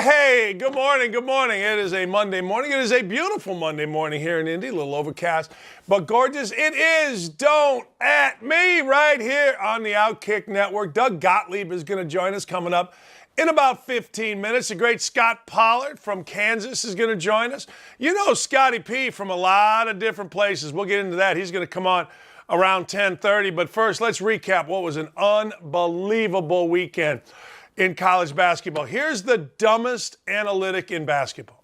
Hey, good morning, good morning. It is a Monday morning. It is a beautiful Monday morning here in Indy, a little overcast, but gorgeous. It is Don't At Me right here on the Outkick Network. Doug Gottlieb is going to join us coming up in about 15 minutes. The great Scot Pollard from Kansas is going to join us. You know Scotty P from a lot of different places. We'll get into that. He's going to come on around 10:30. But first, let's recap what was an unbelievable weekend in college basketball. Here's the dumbest analytic in basketball.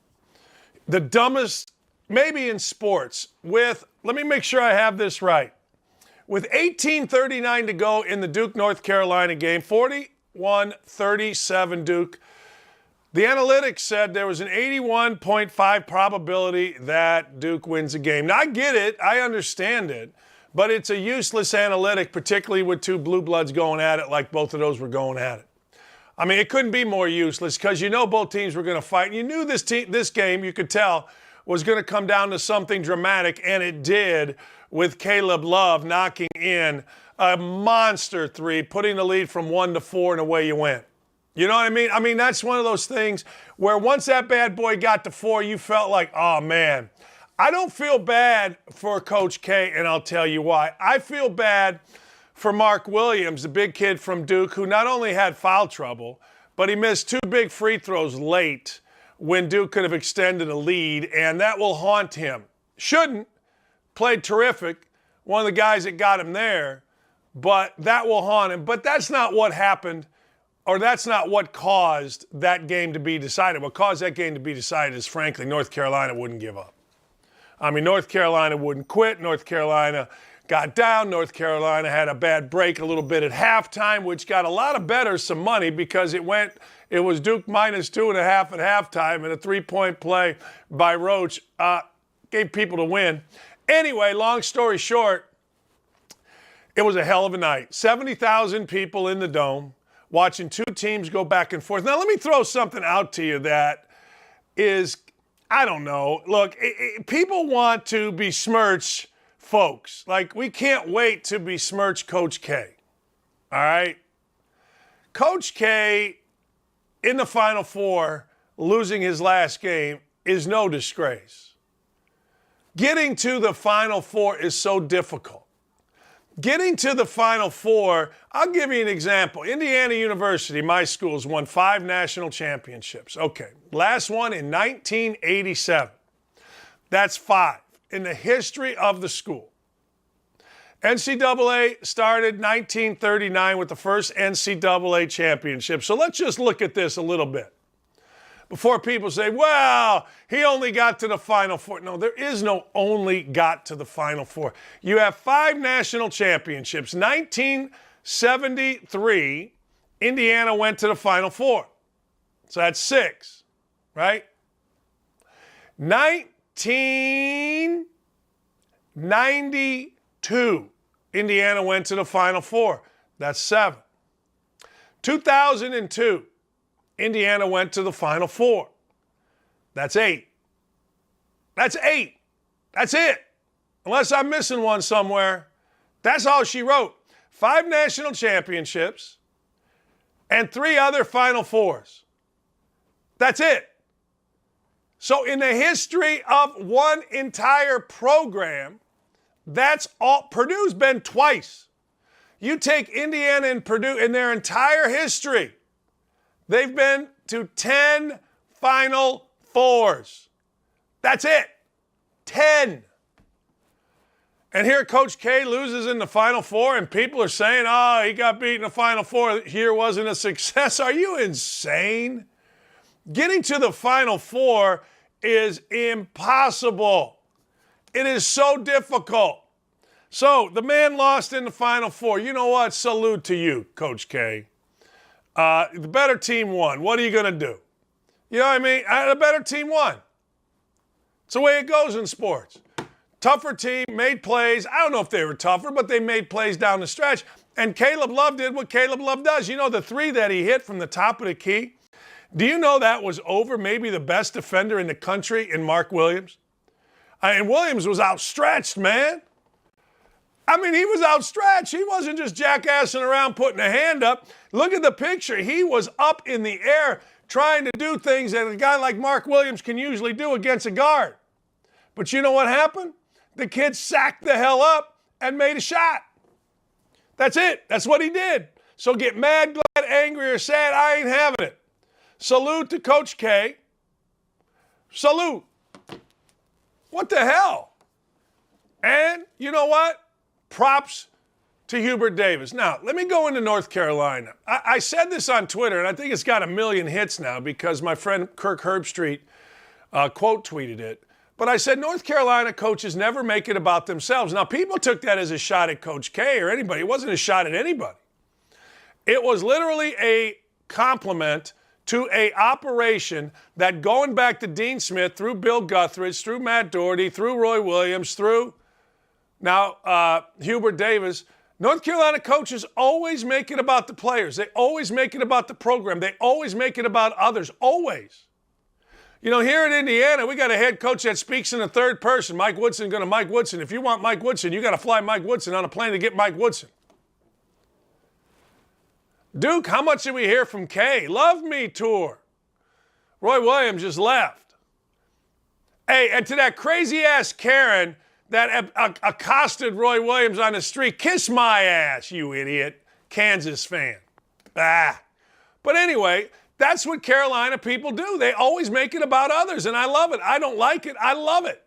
The dumbest, maybe in sports, let me make sure I have this right. With 18:39 to go in the Duke-North Carolina game, 41-37 Duke, the analytics said there was an 81.5 probability that Duke wins the game. Now, I get it. I understand it. But it's a useless analytic, particularly with two blue bloods going at it like both of those were going at it. I mean, it couldn't be more useless because you know both teams were going to fight. You knew this game, you could tell, was going to come down to something dramatic, and it did with Caleb Love knocking in a monster three, putting the lead from 1 to 4, and away you went. You know what I mean? I mean, that's one of those things where once that bad boy got to 4, you felt like, oh, man. I don't feel bad for Coach K, and I'll tell you why. I feel bad for Mark Williams, the big kid from Duke, who not only had foul trouble, but he missed 2 big free throws late when Duke could have extended a lead, and that will haunt him. Shouldn't. Played terrific. One of the guys that got him there, but that will haunt him. But that's not what happened, or that's not what caused that game to be decided. What caused that game to be decided is, frankly, North Carolina wouldn't give up. I mean, North Carolina wouldn't quit. North Carolina got down. North Carolina had a bad break a little bit at halftime, which got a lot of bettors some money because it was Duke minus 2.5 at halftime, and a 3-point play by Roach gave people to win. Anyway, long story short, it was a hell of a night. 70,000 people in the Dome watching two teams go back and forth. Now, let me throw something out to you that is, I don't know. Look, people want to besmirch folks. Like, we can't wait to besmirch Coach K. All right? Coach K, in the Final Four, losing his last game, is no disgrace. Getting to the Final Four is so difficult. Getting to the Final Four, I'll give you an example. Indiana University, my school, has won 5 national championships. Okay, last one in 1987. That's 5 in the history of the school. NCAA started 1939 with the first NCAA championship. So let's just look at this a little bit before people say, well, he only got to the Final Four. No, there is no only got to the Final Four. You have 5 national championships. 1973, Indiana went to the Final Four. So that's 6, right? 1992, Indiana went to the Final Four. That's 7. 2002, Indiana went to the Final Four. That's 8. That's 8. That's it. Unless I'm missing one somewhere. That's all she wrote. 5 national championships and 3 other Final Fours. That's it. So in the history of one entire program, that's all. Purdue's been twice. You take Indiana and Purdue in their entire history, they've been to 10 Final Fours. That's it. 10. And here Coach K loses in the Final Four, and people are saying, oh, he got beat in the Final Four. Here wasn't a success. Are you insane? Getting to the Final Four is impossible. It is so difficult. So the man lost in the Final Four. You know what? Salute to you, Coach K. The better team won. What are you going to do? You know what I mean? The better team won. It's the way it goes in sports. Tougher team made plays. I don't know if they were tougher, but they made plays down the stretch. And Caleb Love did what Caleb Love does. You know, the 3 that he hit from the top of the key? Do you know that was over maybe the best defender in the country in Mark Williams? And Williams was outstretched, man. I mean, he was outstretched. He wasn't just jackassing around putting a hand up. Look at the picture. He was up in the air trying to do things that a guy like Mark Williams can usually do against a guard. But you know what happened? The kid sacked the hell up and made a shot. That's it. That's what he did. So get mad, glad, angry, or sad, I ain't having it. Salute to Coach K. Salute. What the hell? And you know what? Props to Hubert Davis. Now, let me go into North Carolina. I said this on Twitter, and I think it's got 1 million hits now because my friend Kirk Herbstreit quote tweeted it. But I said North Carolina coaches never make it about themselves. Now, people took that as a shot at Coach K or anybody. It wasn't a shot at anybody. It was literally a compliment to a operation that, going back to Dean Smith, through Bill Guthridge, through Matt Doherty, through Roy Williams, through now Hubert Davis, North Carolina coaches always make it about the players. They always make it about the program. They always make it about others, always. You know, here in Indiana, we got a head coach that speaks in the third person. Mike Woodson going to Mike Woodson. If you want Mike Woodson, you got to fly Mike Woodson on a plane to get Mike Woodson. Duke, how much did we hear from Kay? Love me tour. Roy Williams just left. Hey, and to that crazy-ass Karen that accosted Roy Williams on the street, kiss my ass, you idiot, Kansas fan. But anyway, that's what Carolina people do. They always make it about others, and I love it. I don't like it. I love it.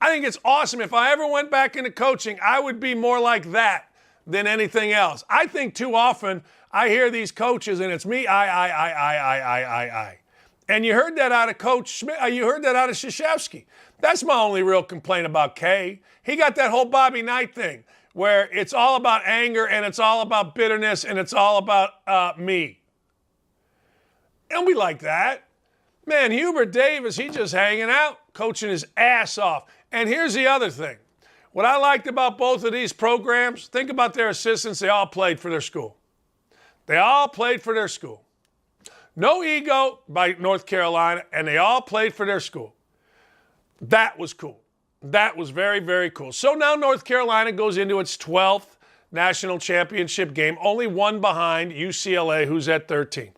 I think it's awesome. If I ever went back into coaching, I would be more like that than anything else. I think too often I hear these coaches, and it's me, I. And you heard that out of Coach Schmidt. You heard that out of Krzyzewski. That's my only real complaint about Kay. He got that whole Bobby Knight thing where it's all about anger and it's all about bitterness and it's all about me. And we like that. Man, Hubert Davis, he's just hanging out, coaching his ass off. And here's the other thing. What I liked about both of these programs, think about their assistants. They all played for their school. They all played for their school. No ego by North Carolina, and they all played for their school. That was cool. That was very, very cool. So now North Carolina goes into its 12th national championship game, only one behind UCLA, who's at 13th.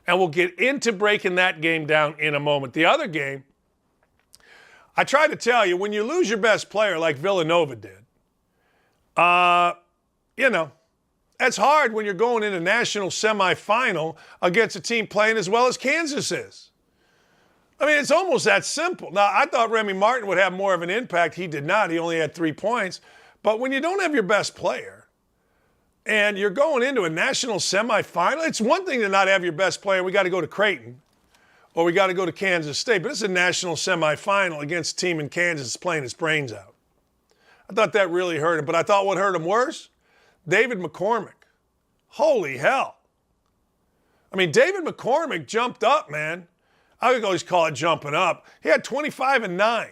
And we'll get into breaking that game down in a moment. The other game, I tried to tell you, when you lose your best player like Villanova did, that's hard when you're going in a national semifinal against a team playing as well as Kansas is. I mean, it's almost that simple. Now, I thought Remy Martin would have more of an impact. He did not. He only had 3 points. But when you don't have your best player and you're going into a national semifinal, it's one thing to not have your best player. We got to go to Creighton or we got to go to Kansas State. But it's a national semifinal against a team in Kansas that's playing its brains out. I thought that really hurt him. But I thought what hurt him worse, David McCormick. Holy hell. I mean, David McCormick jumped up, man. I would always call it jumping up. He had 25 and 9.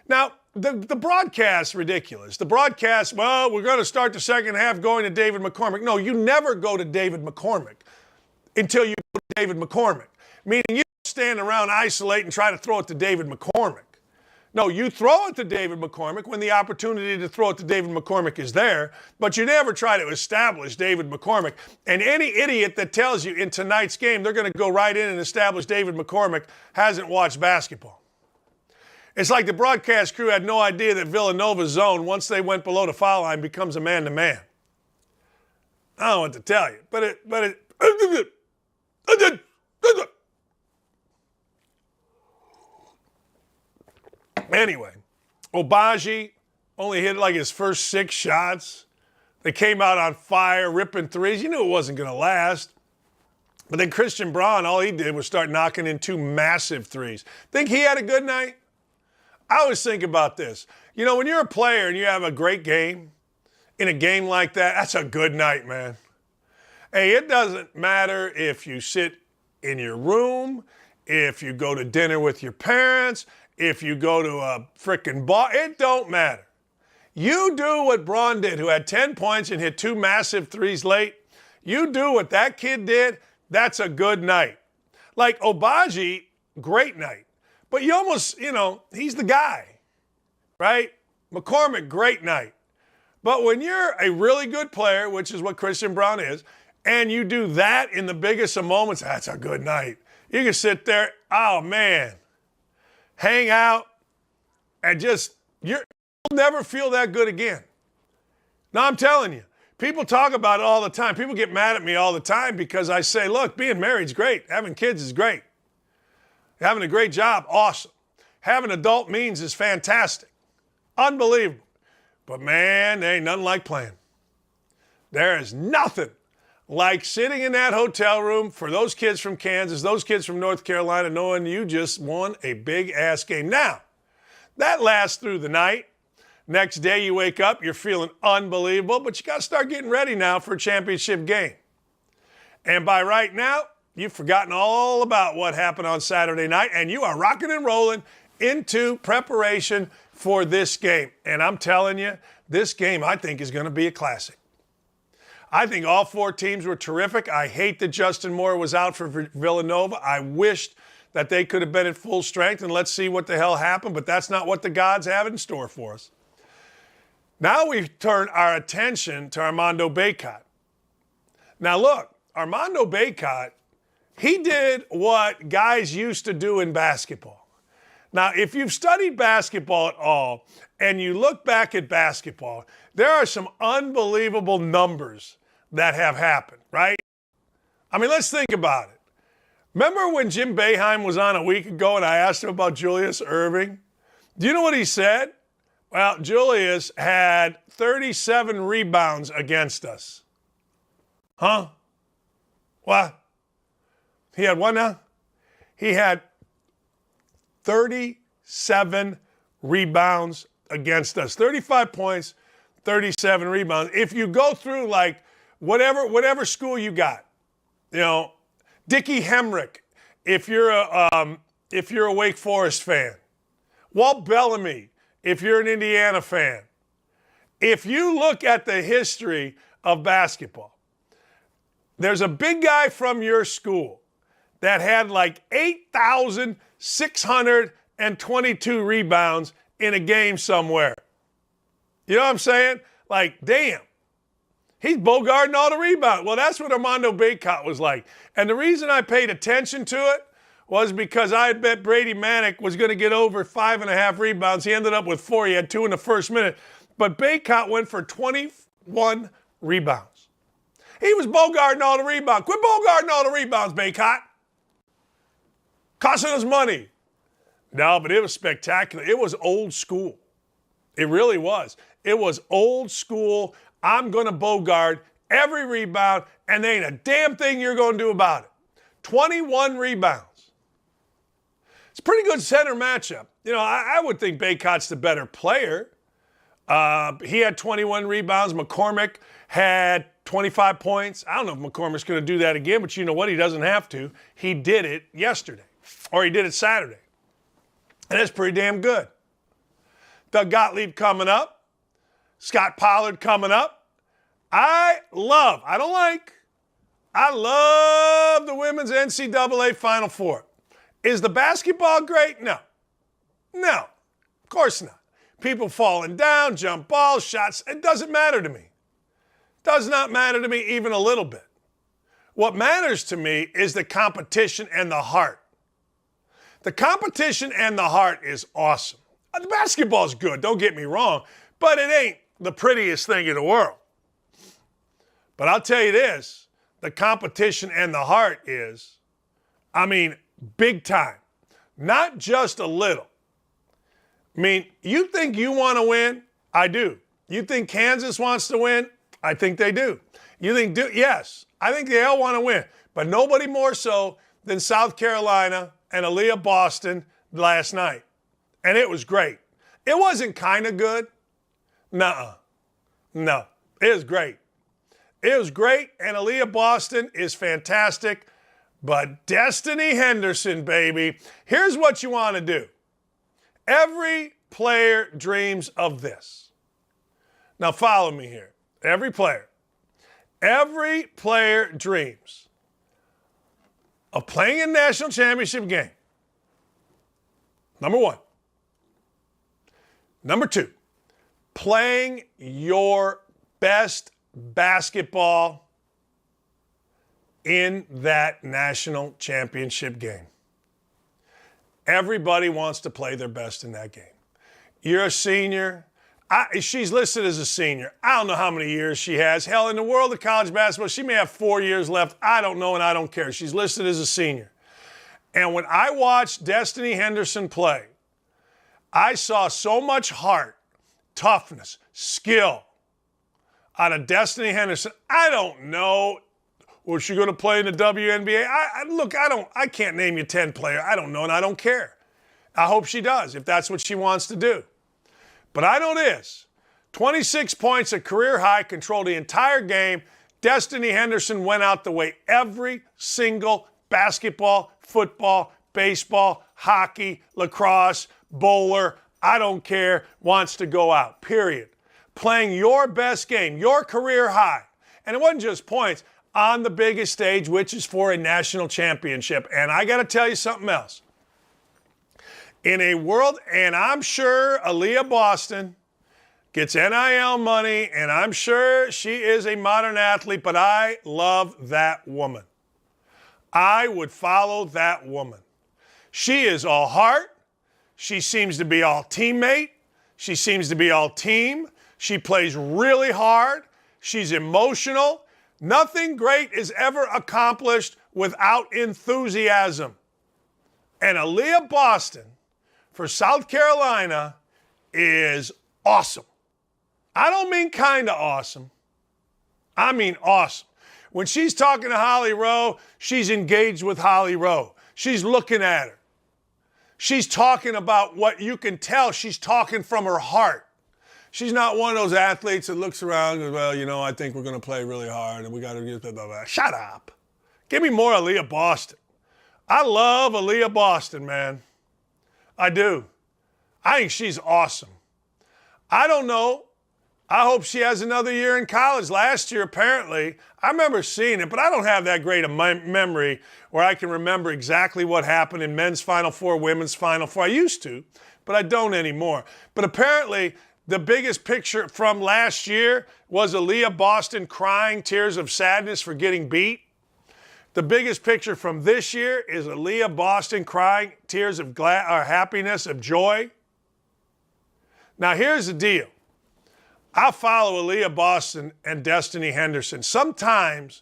Now, the broadcast's ridiculous. The broadcast, well, we're going to start the second half going to David McCormick. No, you never go to David McCormick until you go to David McCormick. Meaning you don't stand around, isolate, and try to throw it to David McCormick. No, you throw it to David McCormick when the opportunity to throw it to David McCormick is there, but you never try to establish David McCormick. And any idiot that tells you in tonight's game they're going to go right in and establish David McCormick hasn't watched basketball. It's like the broadcast crew had no idea that Villanova's zone, once they went below the foul line, becomes a man-to-man. I don't know what to tell you, but it Anyway, Obagi only hit like his first 6 shots. They came out on fire, ripping threes. You knew it wasn't going to last. But then Christian Braun, all he did was start knocking in 2 massive threes. Think he had a good night? I always think about this. You know, when you're a player and you have a great game, in a game like that, that's a good night, man. Hey, it doesn't matter if you sit in your room, if you go to dinner with your parents, if you go to a frickin' bar, it don't matter. You do what Braun did, who had 10 points and hit 2 massive threes late. You do what that kid did, that's a good night. Like Obagi, great night. But you almost, he's the guy, right? McCormick, great night. But when you're a really good player, which is what Christian Braun is, and you do that in the biggest of moments, that's a good night. You can sit there, oh man, hang out, and you'll never feel that good again. Now I'm telling you, people talk about it all the time. People get mad at me all the time because I say, look, being married is great. Having kids is great. Having a great job, awesome. Having adult means is fantastic. Unbelievable. But man, there ain't nothing like playing. There is nothing like sitting in that hotel room for those kids from Kansas, those kids from North Carolina, knowing you just won a big-ass game. Now, that lasts through the night. Next day you wake up, you're feeling unbelievable, but you got to start getting ready now for a championship game. And by right now, you've forgotten all about what happened on Saturday night, and you are rocking and rolling into preparation for this game. And I'm telling you, this game I think is going to be a classic. I think all four teams were terrific. I hate that Justin Moore was out for Villanova. I wished that they could have been at full strength, and let's see what the hell happened, but that's not what the gods have in store for us. Now we turn our attention to Armando Bacot. Now look, Armando Bacot, he did what guys used to do in basketball. Now, if you've studied basketball at all and you look back at basketball, there are some unbelievable numbers that have happened, right? I mean, let's think about it. Remember when Jim Boeheim was on a week ago and I asked him about Julius Erving? Do you know what he said? Well, Julius had 37 rebounds against us. Huh? What? He had what now? He had 37 rebounds against us. 35 points, 37 rebounds. If you go through like whatever school you got, you know, Dickie Hemrick, if you're a Wake Forest fan, Walt Bellamy, if you're an Indiana fan, if you look at the history of basketball, there's a big guy from your school that had like 8,622 rebounds in a game somewhere. You know what I'm saying? Like, damn. He's bogarting all the rebounds. Well, that's what Armando Bacot was like. And the reason I paid attention to it was because I had bet Brady Manek was going to get over 5.5 rebounds. He ended up with 4. He had 2 in the first minute. But Bacot went for 21 rebounds. He was bogarting all the rebounds. Quit bogarting all the rebounds, Bacot. Costing us money. No, but it was spectacular. It was old school. It really was. It was old school. I'm going to bogart every rebound, and there ain't a damn thing you're going to do about it. 21 rebounds. It's a pretty good center matchup. You know, I would think Bacot's the better player. He had 21 rebounds. McCormick had 25 points. I don't know if McCormick's going to do that again, but you know what? He doesn't have to. He did it yesterday, or he did it Saturday. And that's pretty damn good. Doug Gottlieb coming up. Scott Pollard coming up. I love the women's NCAA Final Four. Is the basketball great? No. No, of course not. People falling down, jump balls, shots. It doesn't matter to me. Does not matter to me even a little bit. What matters to me is the competition and the heart. The competition and the heart is awesome. The basketball's good, don't get me wrong, but it ain't the prettiest thing in the world. But I'll tell you this, the competition and the heart is, I mean, big time. Not just a little. I mean, you think you want to win? I do. You think Kansas wants to win? I think they do. You think, yes, I think they all want to win. But nobody more so than South Carolina and Aaliyah Boston last night. And it was great. It wasn't kind of good. Nuh-uh. No, it was great. It was great, and Aaliyah Boston is fantastic. But Destiny Henderson, baby, here's what you want to do. Every player dreams of this. Now follow me here. Every player dreams of playing a national championship game. Number one. Number two, playing your best basketball in that national championship game. Everybody wants to play their best in that game. You're a senior. She's listed as a senior. I don't know how many years she has. Hell, in the world of college basketball, she may have 4 years left. I don't know, and I don't care. She's listed as a senior. And when I watched Destiny Henderson play, I saw so much heart, toughness, skill out of Destiny Henderson. I don't know. Was she going to play in the WNBA? I can't name you 10 players. I don't know, and I don't care. I hope she does, if that's what she wants to do. But I know this. 26 points, a career high, controlled the entire game. Destiny Henderson went out the way every single basketball, football, baseball, hockey, lacrosse, bowler, I don't care, wants to go out, period. Playing your best game, your career high. And it wasn't just points, on the biggest stage, which is for a national championship. And I got to tell you something else. In a world, and I'm sure Aaliyah Boston gets NIL money, and I'm sure she is a modern athlete, but I love that woman. I would follow that woman. She is all heart. She seems to be all teammate. She seems to be all team. She plays really hard. She's emotional. Nothing great is ever accomplished without enthusiasm. And Aaliyah Boston for South Carolina is awesome. I don't mean kind of awesome. I mean awesome. When she's talking to Holly Rowe, she's engaged with Holly Rowe. She's looking at her. She's talking about what you can tell. She's talking from her heart. She's not one of those athletes that looks around and goes, well, you know, I think we're going to play really hard and we got to get blah, blah, blah. Shut up. Give me more Aaliyah Boston. I love Aaliyah Boston, man. I do. I think she's awesome. I don't know. I hope she has another year in college. Last year, apparently, I remember seeing it, but I don't have that great a memory where I can remember exactly what happened in men's Final Four, women's Final Four. I used to, but I don't anymore. But apparently, the biggest picture from last year was Aaliyah Boston crying tears of sadness for getting beat. The biggest picture from this year is Aaliyah Boston crying tears of happiness, of joy. Now, here's the deal. I follow Aaliyah Boston and Destiny Henderson. Sometimes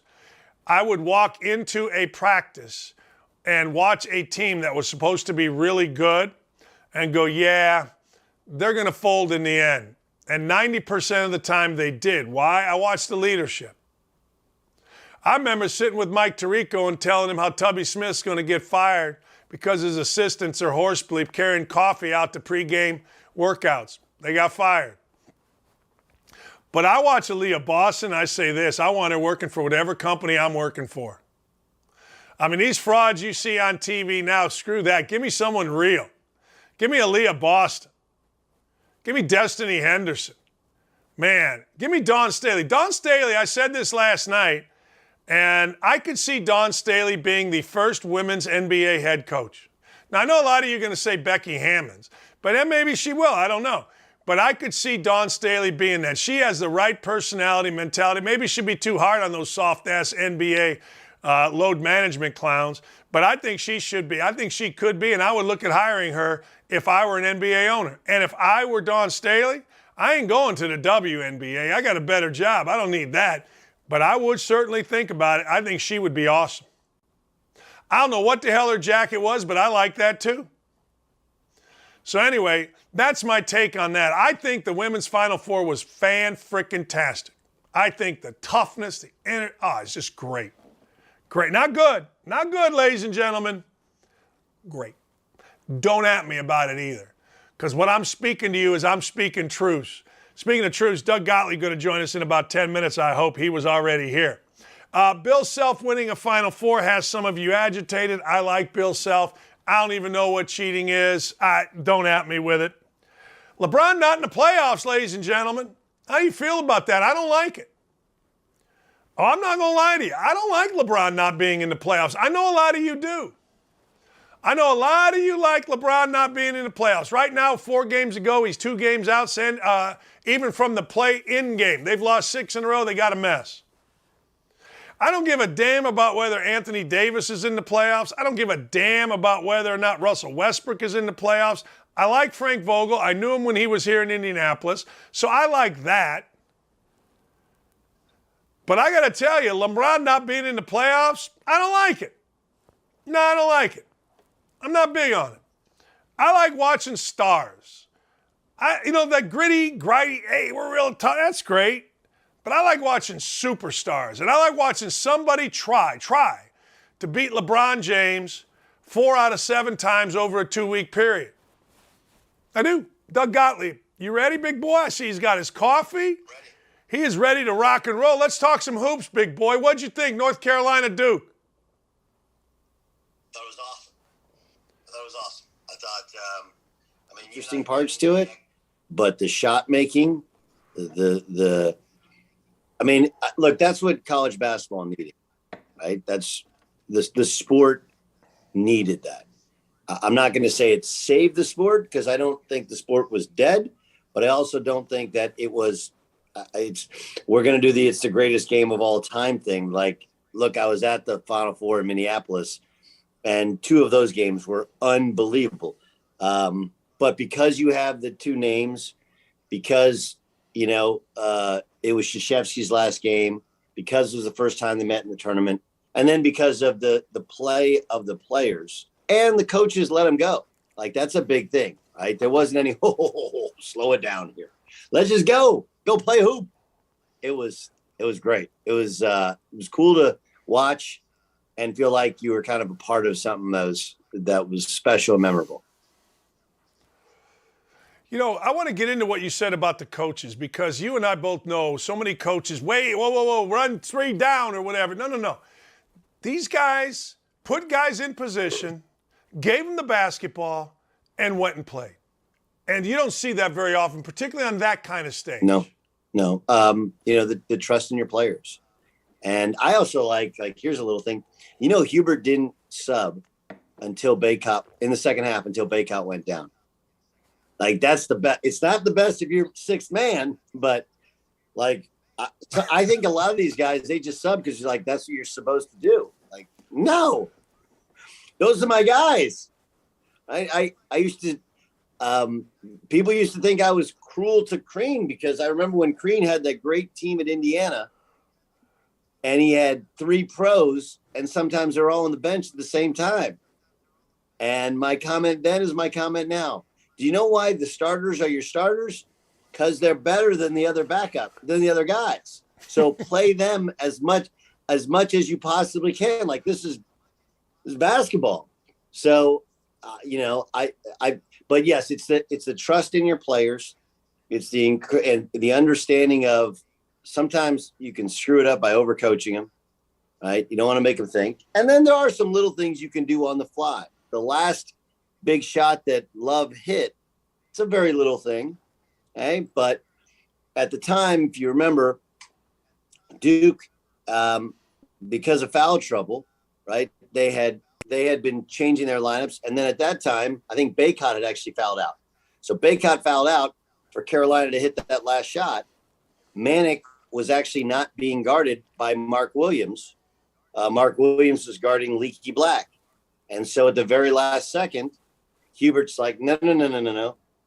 I would walk into a practice and watch a team that was supposed to be really good and go, yeah, they're going to fold in the end. And 90% of the time they did. Why? I watched the leadership. I remember sitting with Mike Tirico and telling him how Tubby Smith's going to get fired because his assistants are horse bleep carrying coffee out to pregame workouts. They got fired. But I watch Aaliyah Boston, I say this, I want her working for whatever company I'm working for. I mean, these frauds you see on TV now, screw that. Give me someone real. Give me Aaliyah Boston. Give me Destiny Henderson. Man, give me Dawn Staley. Dawn Staley, I said this last night, and I could see Dawn Staley being the first women's NBA head coach. Now, I know a lot of you are going to say Becky Hammonds, but then maybe she will. I don't know. But I could see Dawn Staley being that. She has the right personality, mentality. Maybe she'd be too hard on those soft-ass NBA load management clowns, but I think she should be. I think she could be, and I would look at hiring her if I were an NBA owner. And if I were Dawn Staley, I ain't going to the WNBA. I got a better job. I don't need that. But I would certainly think about it. I think she would be awesome. I don't know what the hell her jacket was, but I like that too. So anyway, that's my take on that. I think the women's Final Four was fan-frickin-tastic. I think the toughness, it's just great. Great. Not good. Not good, ladies and gentlemen. Great. Don't at me about it either. Because what I'm speaking to you is I'm speaking truth. Speaking of truths, Doug Gottlieb going to join us in about 10 minutes. I hope he was already here. Bill Self winning a Final Four has some of you agitated. I like Bill Self. I don't even know what cheating is. Don't at me with it. LeBron not in the playoffs, ladies and gentlemen. How do you feel about that? I don't like it. Oh, I'm not going to lie to you. I don't like LeBron not being in the playoffs. I know a lot of you do. I know a lot of you like LeBron not being in the playoffs. Right now, 4 games ago, he's 2 games out. Even from the play-in game, they've lost 6 in a row. They got a mess. I don't give a damn about whether Anthony Davis is in the playoffs. I don't give a damn about whether or not Russell Westbrook is in the playoffs. I like Frank Vogel. I knew him when he was here in Indianapolis, so I like that. But I got to tell you, LeBron not being in the playoffs, I don't like it. No, I don't like it. I'm not big on it. I like watching stars. That gritty, hey, we're real tough. That's great. But I like watching superstars. And I like watching somebody try to beat LeBron James 4 out of 7 times over a 2-week period. I do. Doug Gottlieb, you ready, big boy? I see he's got his coffee. Ready. He is ready to rock and roll. Let's talk some hoops, big boy. What'd you think, North Carolina Duke? I thought it was awesome. I thought, interesting parts to it, but the shot making, look, that's what college basketball needed, right? That's the sport needed that. I'm not going to say it saved the sport because I don't think the sport was dead, but I also don't think that it was. We're going to do it's the greatest game of all time thing. Like, look, I was at the Final Four in Minneapolis, and 2 of those games were unbelievable. But because you have the 2 names, because it was Krzyzewski's last game, because it was the first time they met in the tournament, and then because of the play of the players and the coaches let them go. Like, that's a big thing, right? There wasn't any, slow it down here. Let's just go play hoop. It was great. It was cool to watch and feel like you were kind of a part of something that was special and memorable. I want to get into what you said about the coaches because you and I both know so many coaches, whoa, run 3 down or whatever. No. These guys put guys in position, gave them the basketball, and went and played. And you don't see that very often, particularly on that kind of stage. No. The trust in your players. And I also like here's a little thing. Hubert didn't sub until Bacot in the second half until Bacot went down. Like, that's the best. It's not the best if you're 6th man, but I think a lot of these guys, they just sub because you're like, that's what you're supposed to do. Like, no, those are my guys. I used to, people used to think I was cruel to Crean because I remember when Crean had that great team at Indiana and he had 3 pros and sometimes they're all on the bench at the same time. And my comment then is my comment now. Do you know why the starters are your starters? Because they're better than the other than the other guys. So play them as much as you possibly can. Like, this is basketball. So, but yes, it's the trust in your players. It's the understanding of sometimes you can screw it up by overcoaching them, right? You don't want to make them think. And then there are some little things you can do on the fly. The last big shot that Love hit, it's a very little thing, okay? But at the time, if you remember, Duke, because of foul trouble, right? They had been changing their lineups, and then at that time, I think Bacot had actually fouled out. So Bacot fouled out for Carolina to hit that last shot. Manek was actually not being guarded by Mark Williams. Mark Williams was guarding Leaky Black. And so at the very last second, Hubert's like, no.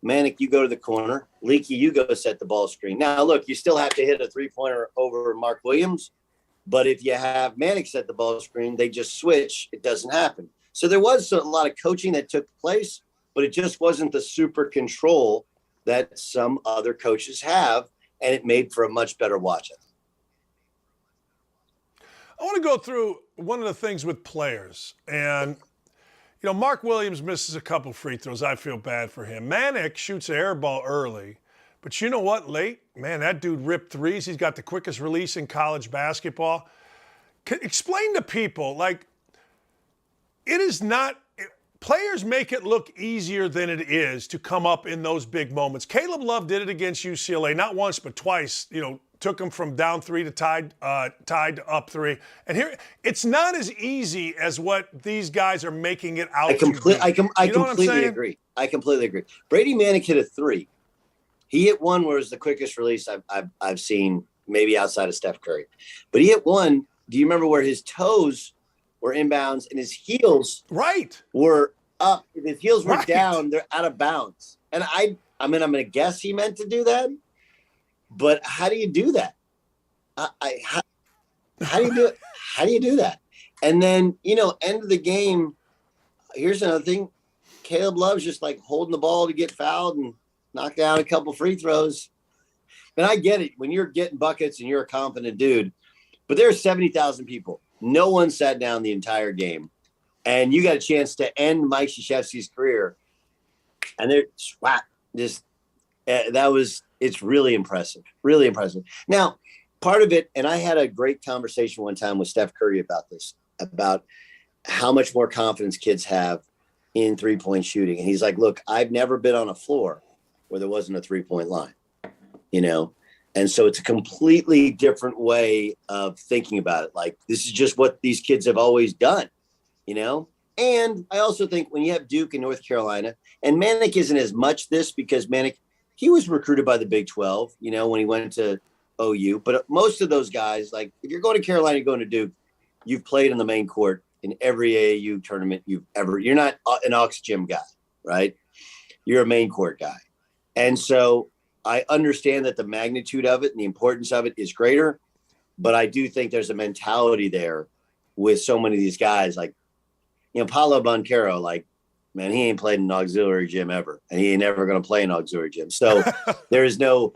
Manek, you go to the corner. Leaky, you go set the ball screen. Now, look, you still have to hit a 3-pointer over Mark Williams. But if you have Manek set the ball screen, they just switch. It doesn't happen. So there was a lot of coaching that took place, but it just wasn't the super control that some other coaches have. And it made for a much better watch. I want to go through one of the things with players. And, Mark Williams misses a couple free throws. I feel bad for him. Manek shoots an air ball early. But you know what? Late, man, that dude ripped threes. He's got the quickest release in college basketball. Explain to people, it is not – players make it look easier than it is to come up in those big moments. Caleb Love did it against UCLA, not once but twice, took them from down 3 to tied to up 3. And here, it's not as easy as what these guys are making it out to be. I completely agree. I completely agree. Brady Manek hit a 3. He hit one where it was the quickest release I've seen, maybe outside of Steph Curry. But he hit one. Do you remember where his toes were inbounds and his heels were up? If his heels were down, they're out of bounds. And I'm going to guess he meant to do that. But how do you do that? How do you do it? How do you do that? And then, end of the game. Here's another thing. Caleb Love's just like holding the ball to get fouled and knock down a couple free throws. And I get it when you're getting buckets and you're a confident dude, but there are 70,000 people. No one sat down the entire game. And you got a chance to end Mike Krzyzewski's career. And they're just it's really impressive. Really impressive. Now, part of it, and I had a great conversation one time with Steph Curry about this, about how much more confidence kids have in 3-point shooting. And he's like, look, I've never been on a floor where there wasn't a 3-point line, And so it's a completely different way of thinking about it. Like, this is just what these kids have always done, And I also think when you have Duke and North Carolina, and Manek isn't as much this because Manek, he was recruited by the Big 12, when he went to OU. But most of those guys, like if you're going to Carolina, you're going to Duke, you've played in the main court in every AAU tournament you're not an Ox Gym guy, right? You're a main court guy. And so I understand that the magnitude of it and the importance of it is greater, but I do think there's a mentality there with so many of these guys, like, Paolo Banchero, like, man, he ain't played in an auxiliary gym ever, and he ain't never going to play in an auxiliary gym. So there's no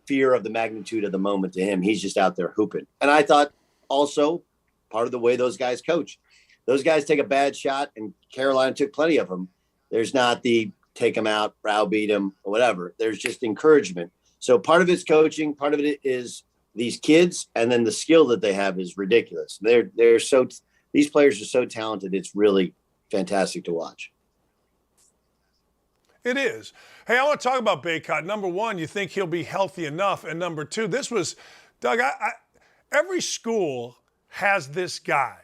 fear of the magnitude of the moment to him. He's just out there hooping. And I thought also part of the way those guys coach, those guys take a bad shot, and Carolina took plenty of them. There's not the take them out, browbeat them, or whatever. There's just encouragement. So part of it's coaching, part of it is these kids, and then the skill that they have is ridiculous. These players are so talented. It's really fantastic to watch. It is. Hey, I want to talk about Bacot. Number one, you think he'll be healthy enough? And number two, this was, Doug, every school has this guy.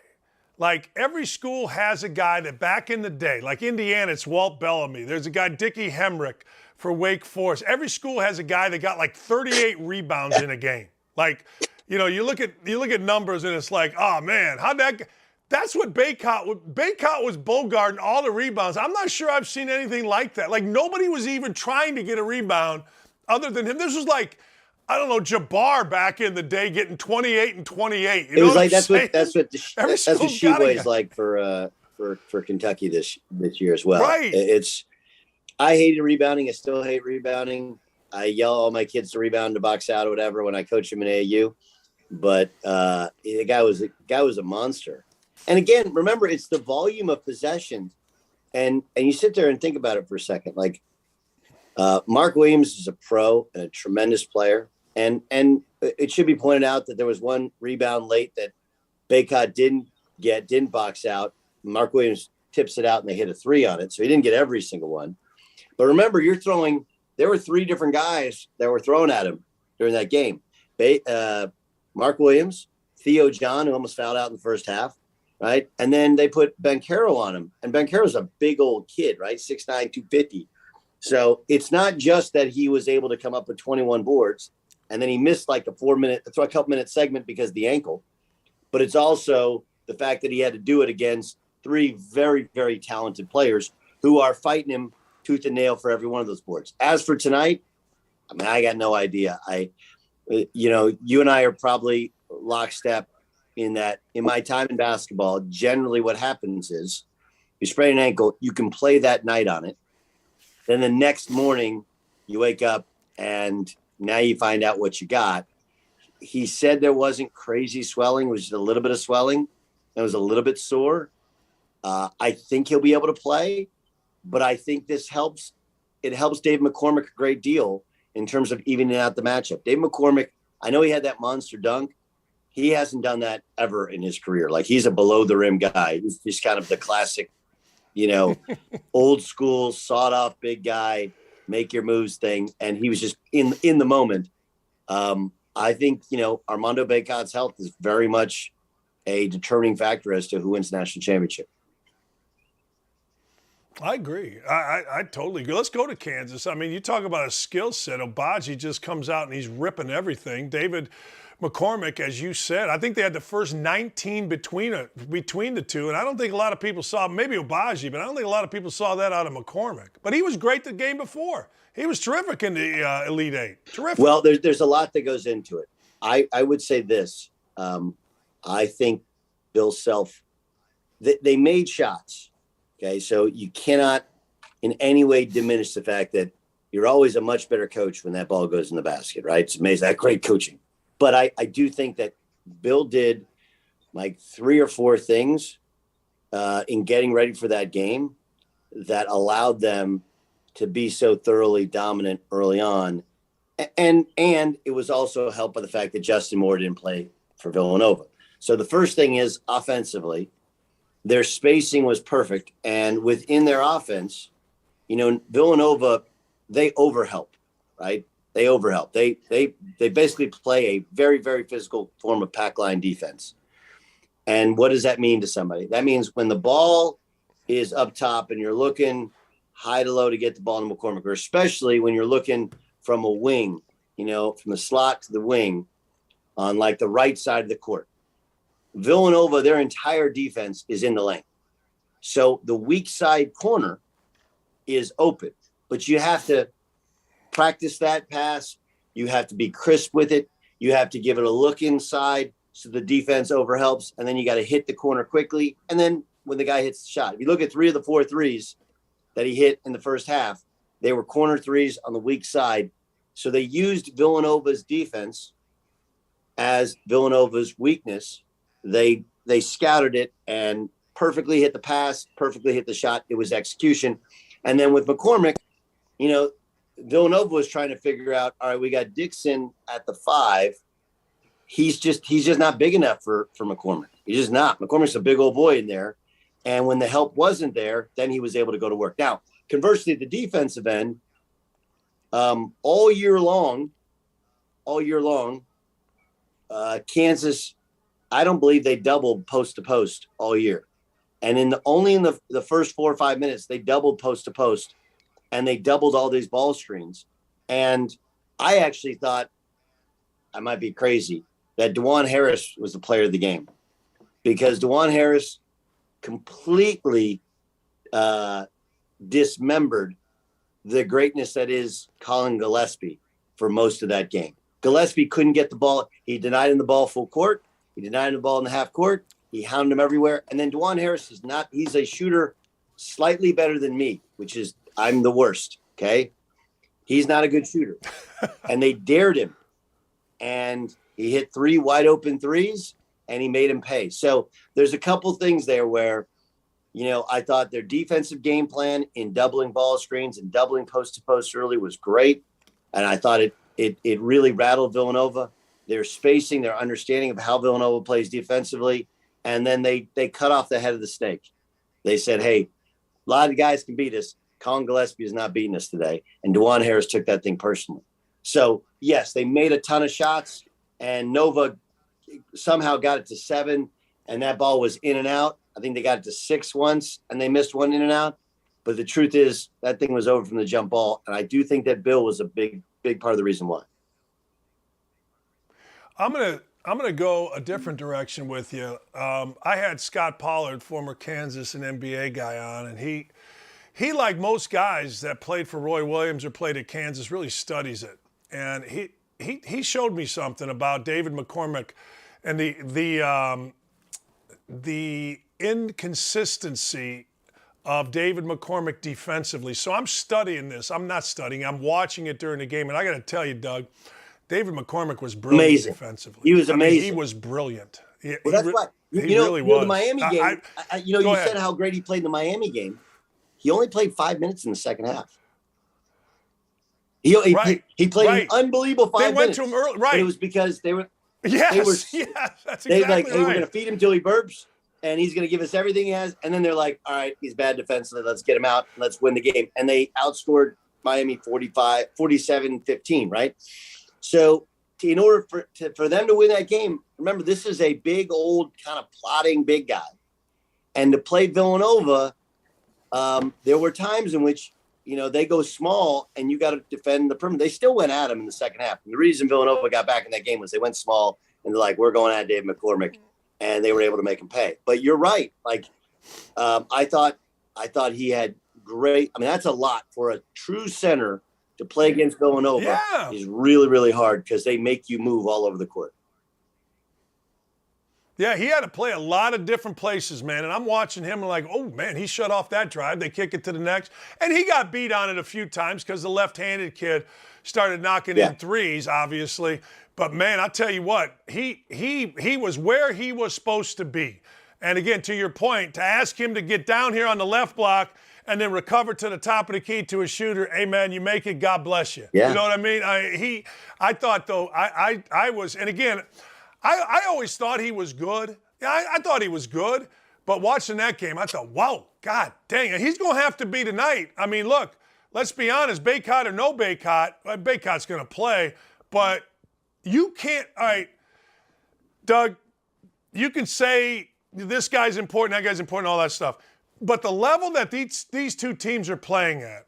Like, every school has a guy that back in the day, like Indiana, it's Walt Bellamy. There's a guy, Dickie Hemrick, for Wake Forest. Every school has a guy that got like 38 rebounds in a game. Like, you look at numbers and it's like, oh, man, that's what Bacot was bogarting all the rebounds. I'm not sure I've seen anything like that. Like, nobody was even trying to get a rebound other than him. This was like, I don't know, Jabbar back in the day getting 28 and 28. It was like that's what the Sheboy is like for Kentucky this year as well. Right. I hated rebounding. I still hate rebounding. I yell all my kids to rebound, to box out, or whatever when I coach them in AAU. But the guy was a monster. And again, remember, it's the volume of possessions. And you sit there and think about it for a second. Like, Mark Williams is a pro and a tremendous player. And it should be pointed out that there was one rebound late that Bacot didn't box out. Mark Williams tips it out and they hit a 3 on it. So he didn't get every single one. But remember, there were 3 different guys that were thrown at him during that game. Mark Williams, Theo John, who almost fouled out in the first half. Right. And then they put Banchero on him. And Banchero's a big old kid, right? 6'9", 250. So it's not just that he was able to come up with 21 boards and then he missed like a couple minute segment because of the ankle. But it's also the fact that he had to do it against 3 very, very talented players who are fighting him tooth and nail for every one of those boards. As for tonight, I got no idea. You and I are probably lockstep in that. In my time in basketball, generally what happens is you sprain an ankle, you can play that night on it. Then the next morning you wake up and now you find out what you got. He said there wasn't crazy swelling, it was just a little bit of swelling. It was a little bit sore. I think he'll be able to play, but I think this helps. It helps Dave McCormick a great deal in terms of evening out the matchup. Dave McCormick, I know he had that monster dunk. He hasn't done that ever in his career. Like, he's a below the rim guy. He's kind of the classic, old school, sawed off big guy, make your moves thing. And he was just in the moment. I think, Armando Bacot's health is very much a determining factor as to who wins the national championship. I agree. I totally agree. Let's go to Kansas. I mean, you talk about a skill set. Agbaji just comes out and he's ripping everything. David McCormick, as you said, I think they had the first 19 between the two, and I don't think a lot of people saw, maybe Agbaji, but I don't think a lot of people saw that out of McCormick. But he was great the game before. He was terrific in the Elite Eight. Terrific. Well, there's a lot that goes into it. I would say this. I think Bill Self, they made shots. Okay, so you cannot in any way diminish the fact that you're always a much better coach when that ball goes in the basket, right? It's amazing. That great coaching. But I do think that Bill did like 3 or 4 things in getting ready for that game that allowed them to be so thoroughly dominant early on. And it was also helped by the fact that Justin Moore didn't play for Villanova. So the first thing is offensively, their spacing was perfect. And within their offense, Villanova, they overhelp, right? They overhelp. They basically play a very, very physical form of pack line defense. And what does that mean to somebody? That means when the ball is up top and you're looking high to low to get the ball to McCormick, or especially when you're looking from a wing, from the slot to the wing on like the right side of the court. Villanova, their entire defense is in the lane. So the weak side corner is open, but you have to practice that pass. You have to be crisp with it. You have to give it a look inside so the defense overhelps, and then you got to hit the corner quickly. And then when the guy hits the shot, if you look at 3 of the 4 threes that he hit in the first half, they were corner threes on the weak side. So they used Villanova's defense as Villanova's weakness. They scouted it and perfectly hit the pass, perfectly hit the shot. It was execution. And then with McCormick, Villanova was trying to figure out, all right, we got Dixon at the 5. He's just not big enough for McCormick. He's just not. McCormick's a big old boy in there. And when the help wasn't there, then he was able to go to work. Now, conversely, at the defensive end, all year long, Kansas, I don't believe they doubled post to post all year. And only in the first 4 or 5 minutes, they doubled post to post, and they doubled all these ball screens. And I actually thought, I might be crazy, that DeJuan Harris was the player of the game, because DeJuan Harris completely dismembered the greatness that is Colin Gillespie for most of that game. Gillespie couldn't get the ball. He denied him the ball full court. He denied him the ball in the half court. He hounded him everywhere. And then DeJuan Harris he's a shooter slightly better than me, which is, I'm the worst. Okay. He's not a good shooter. And they dared him. And he hit 3 wide open threes and he made him pay. So there's a couple things there where, I thought their defensive game plan in doubling ball screens and doubling post to post early was great. And I thought it really rattled Villanova. Their spacing, their understanding of how Villanova plays defensively. And then they cut off the head of the snake. They said, hey, a lot of guys can beat us. Colin Gillespie is not beating us today. And DeJuan Harris took that thing personally. So, yes, they made a ton of shots, and Nova somehow got it to 7, and that ball was in and out. I think they got it to 6 once, and they missed 1 in and out. But the truth is that thing was over from the jump ball, and I do think that Bill was a big part of the reason why. I'm gonna go a different direction with you. I had Scot Pollard, former Kansas and NBA guy, on, and he like most guys that played for Roy Williams or played at Kansas really studies it. And he showed me something about David McCormick and the inconsistency of David McCormick defensively. So I'm studying this. I'm not studying. I'm watching it during the game, and I got to tell you, Doug, David McCormick was brilliant defensively. He was amazing. He was brilliant. Well, that's why. He really was. The Miami game, you said how great he played in the Miami game. He only played 5 minutes in the second half. He played an unbelible 5 minutes. They went to him early, right. It was because they were – Yes, that's exactly right. Hey, we're going to feed him till he burps, and he's going to give us everything he has. And then they're like, all right, he's bad defensively. Let's get him out. And let's win the game. And they outscored Miami 47-15, right? So in order for them to win that game, remember, this is a big, old, kind of plotting big guy. And to play Villanova, there were times in which, they go small and you got to defend the perimeter. They still went at him in the second half. And the reason Villanova got back in that game was they went small and they're like, we're going at Dave McCormick, and they were able to make him pay. But you're right. Like, I thought he had great. I mean, that's a lot for a true center to play against Villanova. Yeah. Is really, really hard because they make you move all over the court. Yeah, he had to play a lot of different places, man. And I'm watching him and like, oh, man, he shut off that drive. They kick it to the next. And he got beat on it a few times because the left-handed kid started knocking in threes, obviously. But, man, I'll tell you what, he was where he was supposed to be. And, again, to your point, to ask him to get down here on the left block and then recover to the top of the key to a shooter, hey, man, you make it, God bless you. Yeah. You know what I mean? I thought, though, I was – and, again – I always thought he was good. Yeah, I thought he was good. But watching that game, I thought, wow, God dang it. He's going to have to be tonight. I mean, look, let's be honest, Bacot or no Bacot, Bacot's going to play. But you can't – all right, Doug, you can say this guy's important, that guy's important, all that stuff. But the level that these two teams are playing at,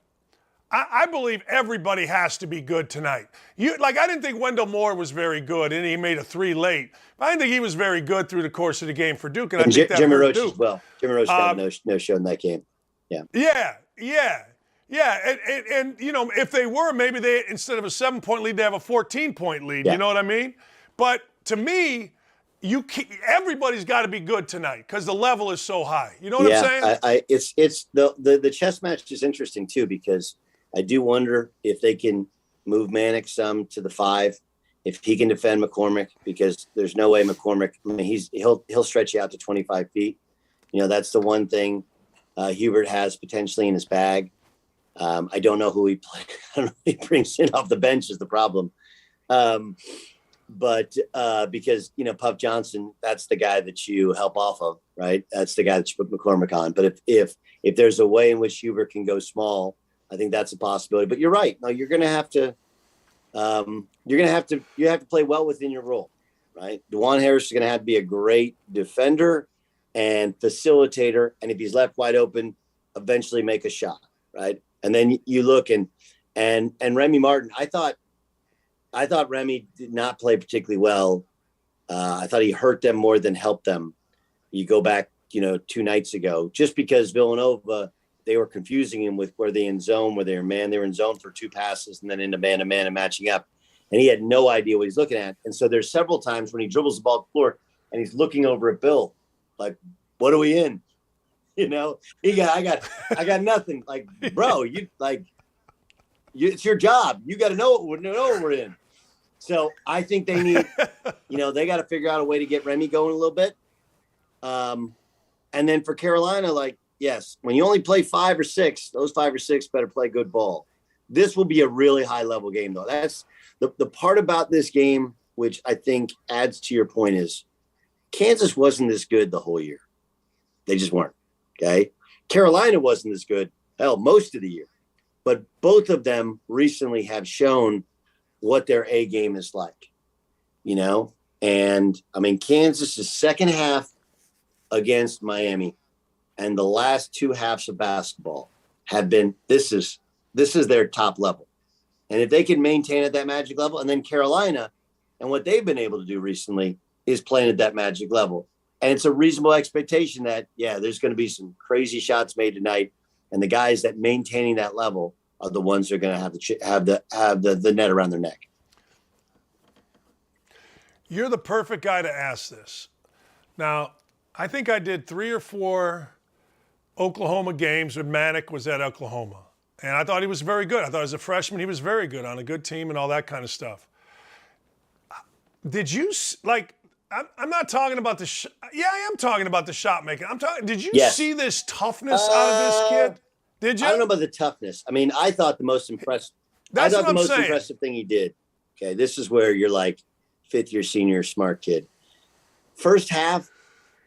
I believe everybody has to be good tonight. I didn't think Wendell Moore was very good, and he made a 3 late. But I didn't think he was very good through the course of the game for Duke. And I think that Jimmy hurt Roach Duke as well. Jimmy Roach got no show in that game. Yeah. Yeah. And if they were, maybe they, instead of a 7-point lead, they have a 14-point lead. Yeah. You know what I mean? But to me, everybody's got to be good tonight because the level is so high. You know what I'm saying? It's the chess match is interesting too, because I do wonder if they can move Manek some to the 5, if he can defend McCormick, because there's no way McCormick. I mean, he'll stretch you out to 25 feet. That's the one thing Hubert has potentially in his bag. I don't know who he brings in off the bench is the problem. But because Puff Johnson, that's the guy that you help off of, right? That's the guy that you put McCormick on. But if there's a way in which Hubert can go small, I think that's a possibility. But you're right. No, you're going to have to. You have to play well within your role, right? DeJuan Harris is going to have to be a great defender and facilitator, and if he's left wide open, eventually make a shot, right? And then you look and Remy Martin. I thought Remy did not play particularly well. I thought he hurt them more than helped them. You go back, 2 nights ago, just because Villanova. They were confusing him with were they in zone, were they in man. They were in zone for 2 passes and then into man-to-man and matching up. And he had no idea what he's looking at. And so there's several times when he dribbles the ball to the floor and he's looking over at Bill, like, what are we in? I got nothing. Like, bro, it's your job. You got to know what we're in. So I think they need, they got to figure out a way to get Remy going a little bit. And then for Carolina, yes, when you only play 5 or 6, those 5 or 6 better play good ball. This will be a really high-level game, though. That's the part about this game, which I think adds to your point, is Kansas wasn't this good the whole year. They just weren't, okay? Carolina wasn't as good, most of the year. But both of them recently have shown what their A game is like, And, Kansas' second half against Miami and the last 2 halves of basketball have been this is their top level. And if they can maintain at that magic level, and then Carolina and what they've been able to do recently is playing at that magic level. And it's a reasonable expectation that, there's going to be some crazy shots made tonight. And the guys that maintaining that level are the ones that are going to have the net around their neck. You're the perfect guy to ask this. Now, I think I did 3 or 4 Oklahoma games when Manek was at Oklahoma. And I thought he was very good. I thought as a freshman he was very good on a good team and all that kind of stuff. Did you, I'm not talking about I am talking about the shot making. Did you see this toughness out of this kid? Did you? I don't know about the toughness. I thought the most impressive. Impressive thing he did. Okay, this is where you're like 5th-year senior smart kid. First half,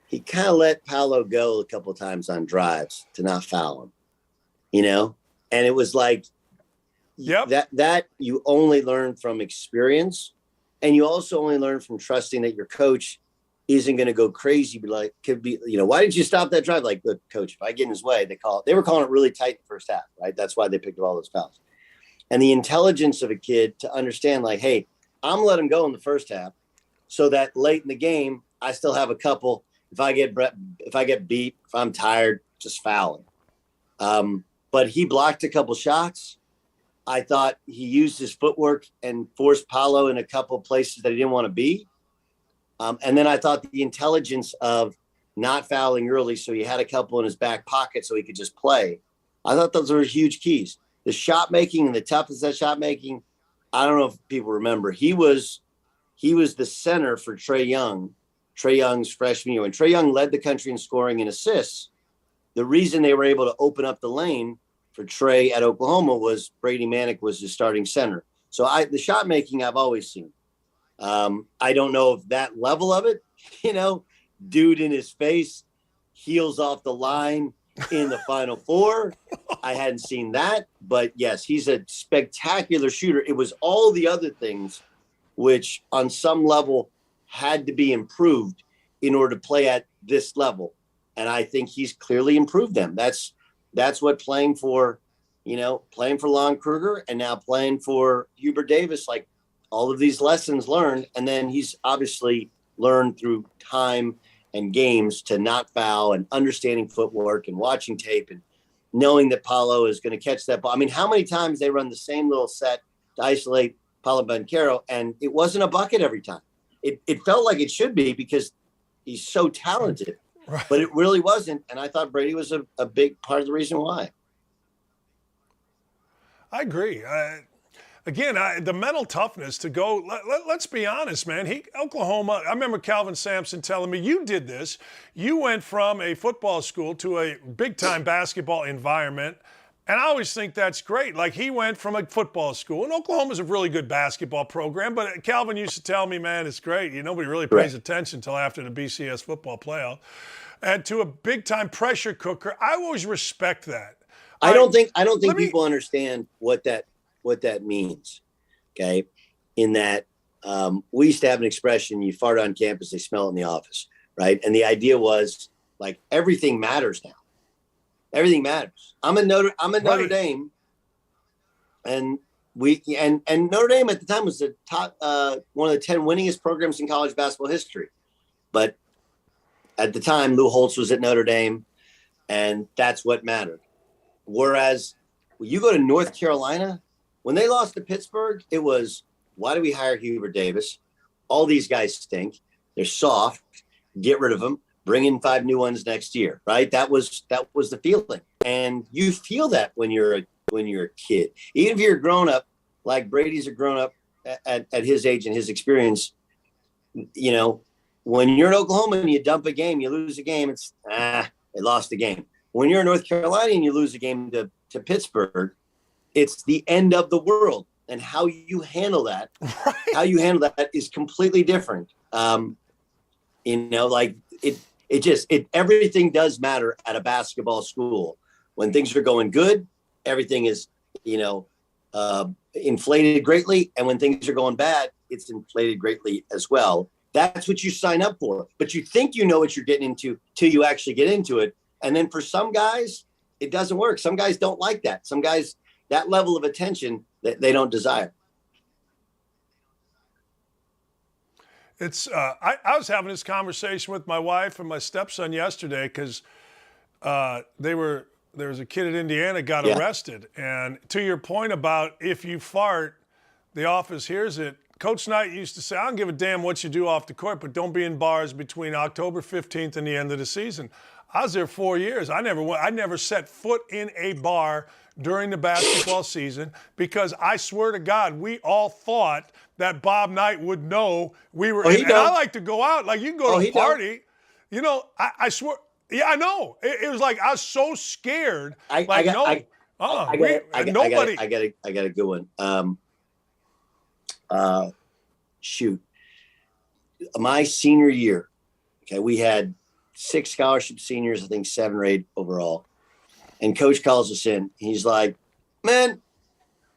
he kind of let Paolo go a couple of times on drives to not foul him, and it was like that you only learn from experience. And you also only learn from trusting that your coach isn't going to go crazy. But like, could be, why didn't you stop that drive? Like, look, coach, if I get in his way, they were calling it really tight in the first half, right? That's why they picked up all those fouls. And the intelligence of a kid to understand, like, hey, I'm letting him go in the first half so that late in the game, I still have a couple. If I get beat, if I'm tired, just foul him. But he blocked a couple shots. I thought he used his footwork and forced Paolo in a couple places that he didn't want to be. And then I thought the intelligence of not fouling early, so he had a couple in his back pocket so he could just play. I thought those were huge keys. The shot making and the toughness of that shot making, I don't know if people remember. He was the center for Trae Young's freshman year. When Trae Young led the country in scoring and assists, the reason they were able to open up the lane for Trae at Oklahoma was Brady Manek was the starting center. So the shot making I've always seen. I don't know if that level of it, dude in his face, heels off the line in the Final Four. I hadn't seen that, but yes, he's a spectacular shooter. It was all the other things which on some level had to be improved in order to play at this level. And I think he's clearly improved them. That's what playing for Lon Kruger and now playing for Hubert Davis, like all of these lessons learned. And then he's obviously learned through time and games to not foul and understanding footwork and watching tape and knowing that Paolo is going to catch that ball. I mean, how many times they run the same little set to isolate Paolo Banchero, and it wasn't a bucket every time. It felt like it should be because he's so talented, right. But it really wasn't. And I thought Brady was a big part of the reason why. I agree. The mental toughness to go, let's be honest, man. Oklahoma, I remember Calvin Sampson telling me, you did this. You went from a football school to a big-time basketball environment, and I always think that's great. Like, he went from a football school, and Oklahoma's a really good basketball program, but Calvin used to tell me, man, it's great. Nobody really pays attention until after the BCS football playoff. And to a big-time pressure cooker, I always respect that. I don't think people understand what that means, okay? In that we used to have an expression, you fart on campus, they smell it in the office, right? And the idea was, like, everything matters now. Everything matters. I'm in Notre Dame, and Notre Dame at the time was the top one of the 10 winningest programs in college basketball history. But at the time, Lou Holtz was at Notre Dame, and that's what mattered. Whereas when you go to North Carolina, when they lost to Pittsburgh, it was, why do we hire Hubert Davis? All these guys stink. They're soft. Get rid of them. Bring in 5 new ones next year, right? That was the feeling. And you feel that when you're a kid. Even if you're a grown up, like Brady's a grown up at his age and his experience, when you're in Oklahoma and you dump a game, you lose a game, it's, they lost the game. When you're in North Carolina and you lose a game to Pittsburgh, it's the end of the world. And how you handle that, is completely different. Everything does matter at a basketball school. When things are going good, everything is, inflated greatly. And when things are going bad, it's inflated greatly as well. That's what you sign up for. But you think you know what you're getting into till you actually get into it. And then for some guys, it doesn't work. Some guys don't like that. Some guys, that level of attention that they don't desire. It's I was having this conversation with my wife and my stepson yesterday because there was a kid in Indiana got arrested. And to your point about if you fart, the office hears it. Coach Knight used to say, I don't give a damn what you do off the court, but don't be in bars between October 15th and the end of the season. I was there 4 years. I never set foot in a bar during the basketball season because I swear to God, we all thought that Bob Knight would know we were in. And I like to go out. Like, you can go to a party. I swear. Yeah, I know. It was like I was so scared. I got a good one. Shoot. My senior year, okay, we had 6 scholarship seniors, I think 7 or 8 overall. And coach calls us in. He's like, man,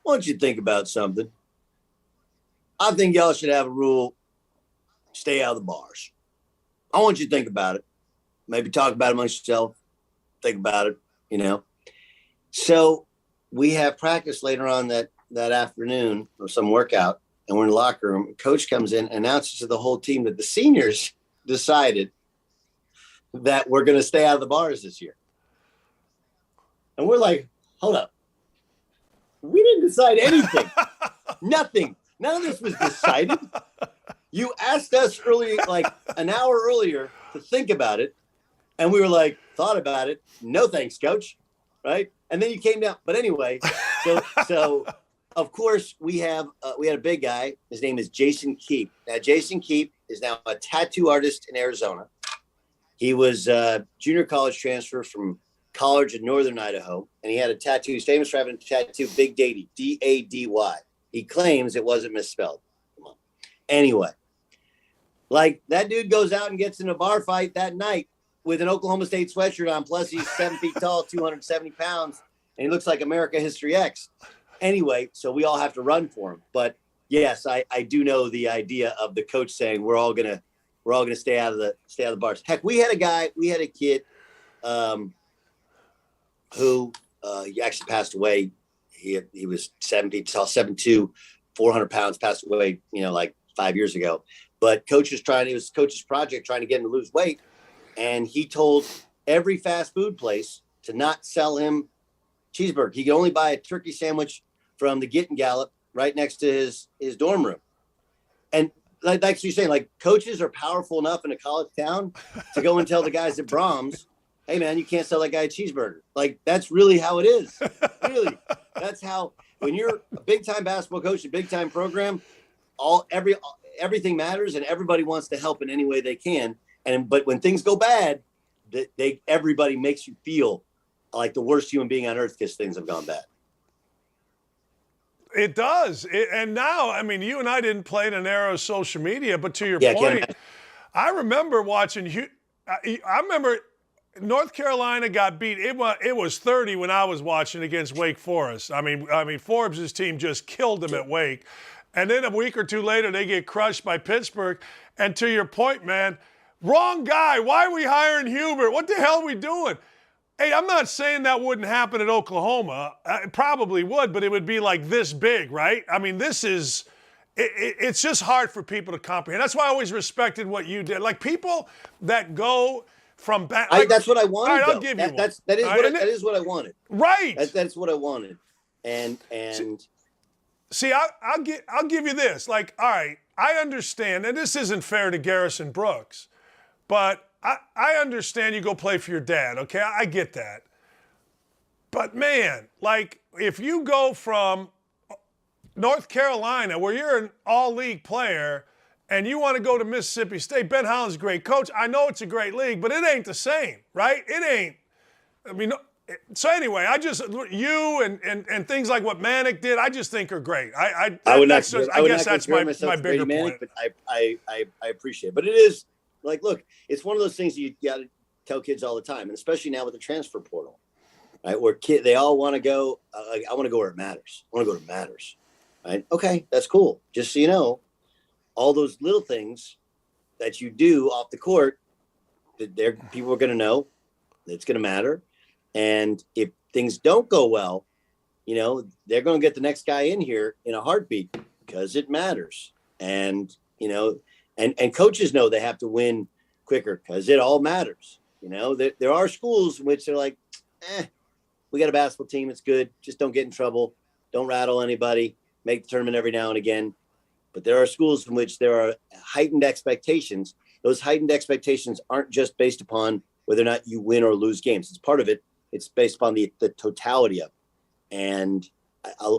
why don't you think about something? I think y'all should have a rule, stay out of the bars. I want you to think about it. Maybe talk about it amongst yourself. Think about it, So we have practice later on that afternoon or some workout, and we're in the locker room. Coach comes in and announces to the whole team that the seniors decided that we're going to stay out of the bars this year. And we're like, hold up. We didn't decide anything. Nothing. None of this was decided. You asked us early, like an hour earlier, to think about it. And we were like, thought about it. No thanks, coach. Right. And then you came down. But anyway, so of course we had a big guy. His name is Jason Keep. Now, Jason Keep is now a tattoo artist in Arizona. He was a junior college transfer from college in northern Idaho, and he had a tattoo. He's famous for having a tattoo, Big Dady, D-A-D-Y. He claims it wasn't misspelled. Come on. Anyway, like that dude goes out and gets in a bar fight that night with an Oklahoma State sweatshirt on, plus he's 7 feet tall, 270 pounds, and he looks like America History X. Anyway, so we all have to run for him. But yes, I do know the idea of the coach saying we're all gonna stay out of the bars. Heck, we had a kid who he actually passed away. He was 7 feet tall, 7'2", 400 pounds, passed away, like 5 years ago. But it was coach's project trying to get him to lose weight. And he told every fast food place to not sell him cheeseburger. He could only buy a turkey sandwich from the Git and Gallop right next to his dorm room. And like you're saying, like coaches are powerful enough in a college town to go and tell the guys at Brahms, hey man, you can't sell that guy a cheeseburger. Like that's really how it is. Really. That's how, when you're a big time basketball coach, a big time program, everything matters and everybody wants to help in any way they can. But when things go bad, everybody makes you feel like the worst human being on earth because things have gone bad. It does. And now, I mean, you and I didn't play in an era of social media, but to your point, I remember watching I remember North Carolina got beat. It was 30 when I was watching against Wake Forest. I mean, Forbes' team just killed them at Wake. And then a week or two later, they get crushed by Pittsburgh. And to your point, man, wrong guy. Why are we hiring Hubert? What the hell are we doing? Hey, I'm not saying that wouldn't happen at Oklahoma. It probably would, but it would be like this big, right? I mean, it's just hard for people to comprehend. That's why I always respected what you did. Like people that go from back. That's what I wanted. All right, I'll give you one. That is what I wanted. Right. That's what I wanted. And see, I'll give you this. Like, all right, I understand, and this isn't fair to Garrison Brooks, but I understand you go play for your dad, okay? I get that. But, man, like, if you go from North Carolina, where you're an all-league player, and you want to go to Mississippi State, Ben Holland's a great coach. I know it's a great league, but it ain't the same, right? It ain't. I mean, so anyway, you and things like what Manek did, I just think are great. I guess that's my bigger point. But I appreciate it. But it is, like, look, it's one of those things you got to tell kids all the time, and especially now with the transfer portal, right? Where they all want to go. I want to go where it matters. I want to go where it matters, right? Okay, that's cool. Just so you know, all those little things that you do off the court, that people are going to know. It's going to matter, and if things don't go well, they're going to get the next guy in here in a heartbeat because it matters, and And coaches know they have to win quicker because it all matters. There are schools in which they're like, we got a basketball team. It's good. Just don't get in trouble. Don't rattle anybody. Make the tournament every now and again. But there are schools in which there are heightened expectations. Those heightened expectations aren't just based upon whether or not you win or lose games. It's part of it. It's based upon the totality of it. And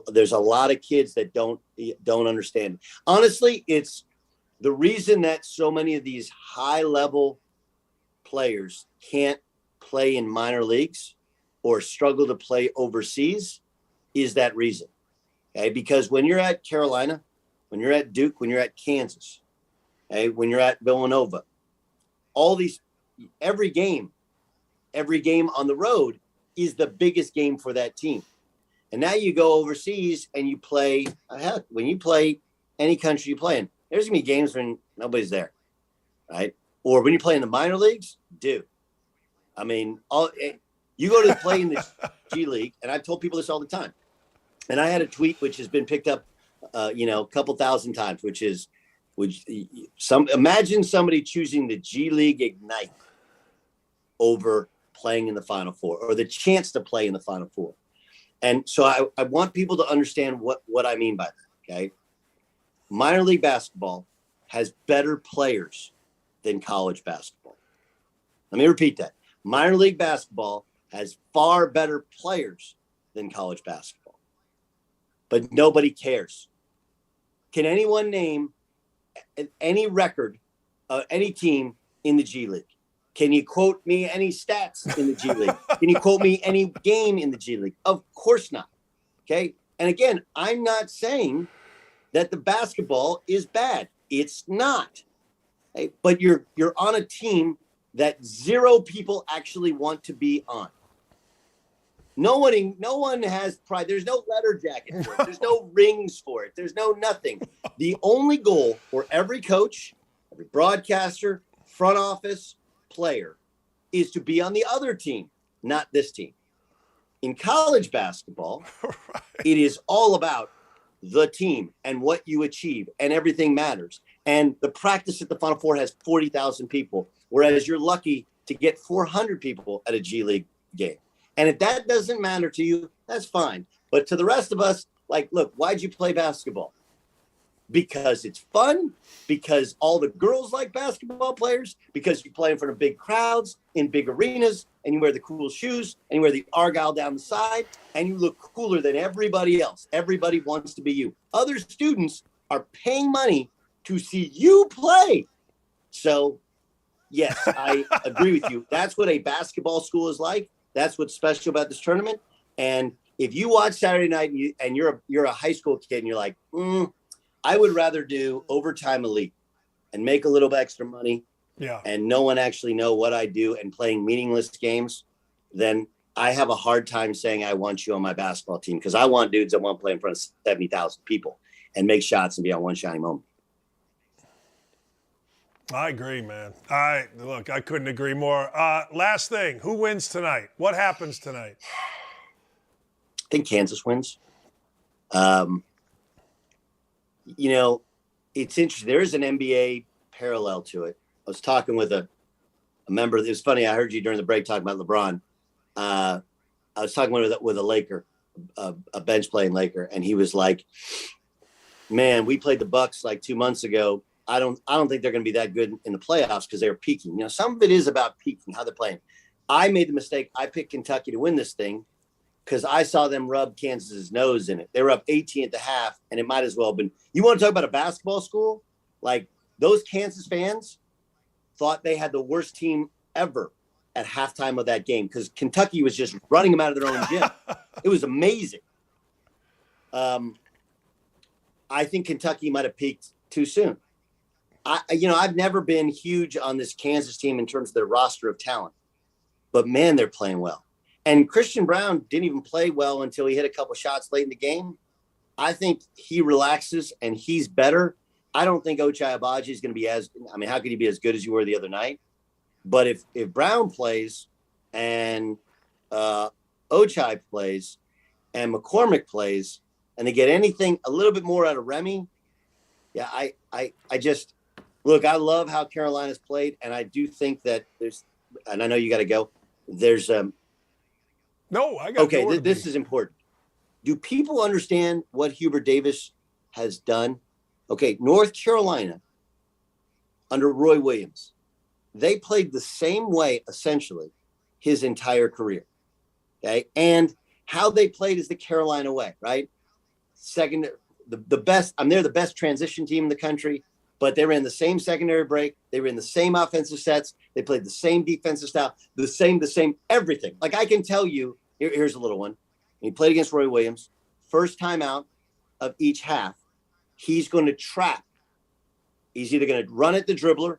there's a lot of kids that don't understand. Honestly, it's the reason that so many of these high-level players can't play in minor leagues or struggle to play overseas is that reason. Okay? Because when you're at Carolina, when you're at Duke, when you're at Kansas, okay, when you're at Villanova, every game on the road is the biggest game for that team. And now you go overseas and you play, when you play any country you play in. There's going to be games when nobody's there, right? Or when you play in the minor leagues, dude. I mean, you go to play in the G League, and I've told people this all the time. And I had a tweet which has been picked up, a couple thousand times, imagine somebody choosing the G League Ignite over playing in the Final Four, or the chance to play in the Final Four. And so I want people to understand what I mean by that, okay? Minor league basketball has better players than college basketball. Let me repeat that. Minor league basketball has far better players than college basketball. But nobody cares. Can anyone name any record of any team in the G League? Can you quote me any stats in the G League? Can you quote me any game in the G League? Of course not. Okay. And again, I'm not saying that the basketball is bad. It's not. Okay? But you're on a team that zero people actually want to be on. No one has pride. There's no letter jacket for it. There's no rings for it. There's no nothing. The only goal for every coach, every broadcaster, front office, player is to be on the other team, not this team. In college basketball, right. It is all about the team and what you achieve, and everything matters. And the practice at the Final Four has 40,000 people, whereas you're lucky to get 400 people at a G League game. And if that doesn't matter to you, that's fine. But to the rest of us, like, look, why'd you play basketball? Because it's fun, because all the girls like basketball players, because you play in front of big crowds in big arenas, and you wear the cool shoes, and you wear the Argyle down the side, and you look cooler than everybody else. Everybody wants to be you. Other students are paying money to see you play. So, yes, I agree with you. That's what a basketball school is like. That's what's special about this tournament. And if you watch Saturday night and you're a high school kid and you're like, I would rather do overtime elite and make a little bit extra money, and no one actually know what I do and playing meaningless games, then I have a hard time saying I want you on my basketball team, because I want dudes that want to play in front of 70,000 people and make shots and be on one shiny moment. I agree, man. I couldn't agree more. Last thing, who wins tonight? What happens tonight? I think Kansas wins. It's interesting. There is an NBA parallel to it. I was talking with a member. It was funny. I heard you during the break talking about LeBron. I was talking with a Laker, a bench playing Laker, and he was like, "Man, we played the Bucks like 2 months ago. I don't think they're going to be that good in the playoffs because they're peaking. Some of it is about peaking, how they're playing. I made the mistake. I picked Kentucky to win this thing because I saw them rub Kansas's nose in it. They were up 18 at the half, and it might as well have been. You want to talk about a basketball school? Like, those Kansas fans thought they had the worst team ever at halftime of that game because Kentucky was just running them out of their own gym. It was amazing. I think Kentucky might have peaked too soon. I've never been huge on this Kansas team in terms of their roster of talent, but man, they're playing well. And Christian Brown didn't even play well until he hit a couple shots late in the game. I think he relaxes and he's better. I don't think Ochai Agbaji is going to be how could he be as good as you were the other night? But if Brown plays and Ochai plays and McCormick plays and they get anything a little bit more out of Remy, I just look, I love how Carolina's played, and I do think that and I know you got to go. This is important. Do people understand what Hubert Davis has done? Okay, North Carolina under Roy Williams, they played the same way essentially his entire career. Okay, and how they played is the Carolina way, right? Second, the best. They're the best transition team in the country, but they ran the same secondary break. They ran the same offensive sets. They played the same defensive style, the same everything. Like, I can tell you, here's a little one. He played against Roy Williams. First time out of each half, he's going to trap. He's either going to run at the dribbler,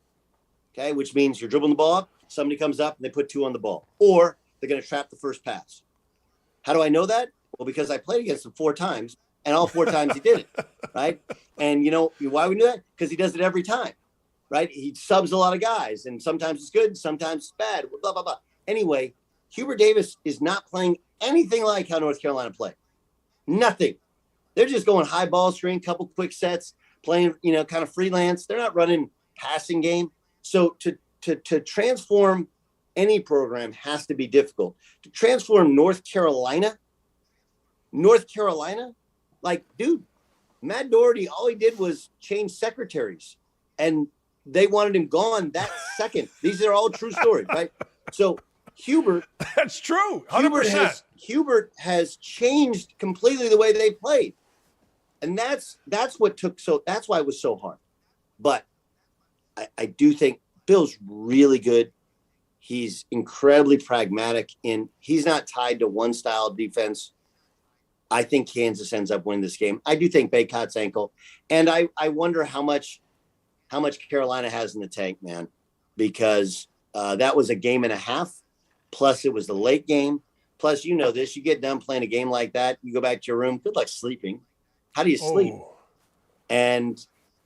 okay, which means you're dribbling the ball up, somebody comes up and they put two on the ball, or they're going to trap the first pass. How do I know that? Well, because I played against them 4 times, And all 4 times he did it, right? And you know why we do that? Because he does it every time, right? He subs a lot of guys, and sometimes it's good, sometimes it's bad, blah, blah, blah. Anyway, Hubert Davis is not playing anything like how North Carolina played. Nothing. They're just going high ball screen, couple quick sets, playing, you know, kind of freelance. They're not running passing game. So to transform any program has to be difficult. To transform North Carolina, like, dude, Matt Doherty, all he did was change secretaries, and they wanted him gone that second. These are all true stories, right? So Hubert, that's true, 100%. Hubert has changed completely the way they played, and that's what took. So that's why it was so hard. But I do think Bill's really good. He's incredibly pragmatic, and he's not tied to one style of defense. I think Kansas ends up winning this game. I do think Bacot's ankle, and I wonder how much Carolina has in the tank, man, because that was a game and a half. Plus, it was the late game. Plus, you know this. You get done playing a game like that, you go back to your room. Good luck sleeping. How do you sleep? Oh. And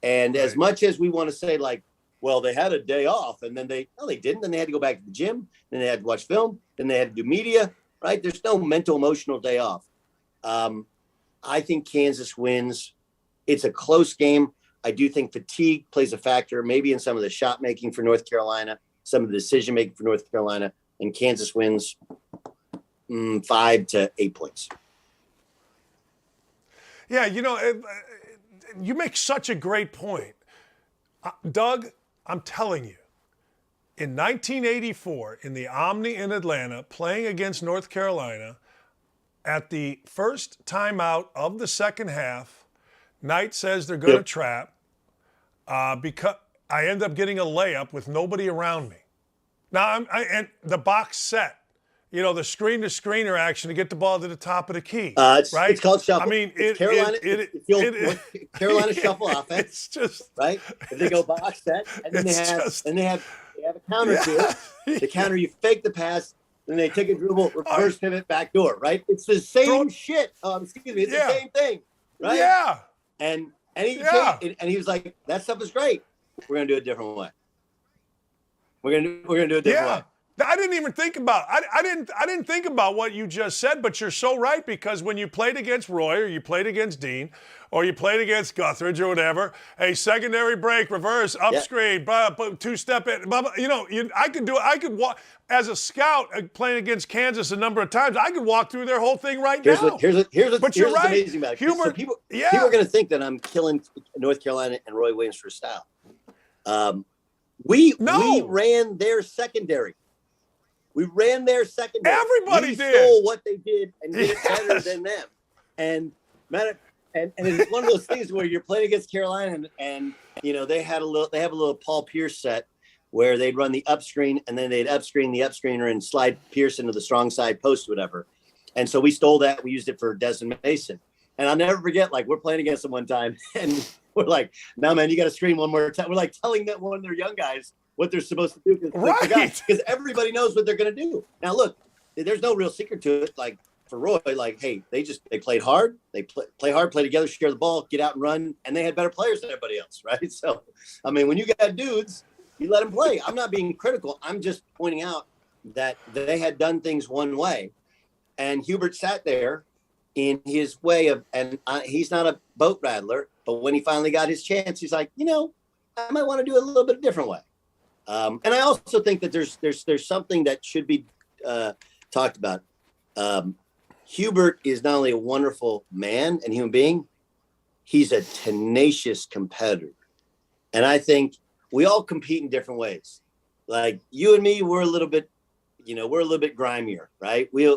right. As much as we want to say, like, well, they had a day off, and then they didn't. Then they had to go back to the gym. Then they had to watch film. Then they had to do media. Right? There's no mental, emotional day off. I think Kansas wins. It's a close game. I do think fatigue plays a factor, maybe in some of the shot making for North Carolina, some of the decision making for North Carolina, and Kansas wins 5 to 8 points. Yeah, you know, you make such a great point. Doug, I'm telling you, in 1984, in the Omni in Atlanta, playing against North Carolina, at the first timeout of the second half, Knight says they're going to trap because I end up getting a layup with nobody around me. Now, and the box set, you know, the screen-to-screener action to get the ball to the top of the key. Right? It's called shuffle. I mean, Carolina shuffle offense. It's just right. If they go box set, and then they have a counter to it. The counter, you fake the pass. Then they take a dribble, reverse pivot, back door, right? It's the same shit. Excuse me, it's the same thing, right? Yeah. And he was like, that stuff is great. We're gonna do it a different way. We're gonna do it a different way. I didn't even think about I didn't think about what you just said, but you're so right, because when you played against Roy or you played against Dean or you played against Guthridge or whatever, a secondary break, reverse, up screen, two-step in, blah, blah, you know, I could walk as a scout playing against Kansas a number of times. I could walk through their whole thing right now. Here's what's right. amazing about it. Hubert, so people are going to think that I'm killing North Carolina and Roy Williams for style. We ran their secondary. Everybody did. We stole what they did and did it better than them. And it's one of those things where you're playing against Carolina, and you know they have a little Paul Pierce set where they'd run the up screen, and then they'd up screen the up screener and slide Pierce into the strong side post, whatever. And so we stole that. We used it for Desmond Mason. And I'll never forget, like, we're playing against them one time, and we're like, "No, man, you got to screen one more time." We're like telling that one of their young guys what they're supposed to do, because everybody knows what they're going to do. Now, look, there's no real secret to it. Like for Roy, like, hey, they played hard. They play hard, play together, share the ball, get out and run, and they had better players than everybody else, right? So, I mean, when you got dudes, you let them play. I'm not being critical. I'm just pointing out that they had done things one way, and Hubert sat there in his way of, and he's not a boat rattler, but when he finally got his chance, he's like, you know, I might want to do it a little bit different way. And I also think that there's something that should be talked about. Hubert is not only a wonderful man and human being, he's a tenacious competitor. And I think we all compete in different ways. Like you and me, we're a little bit grimier, right? We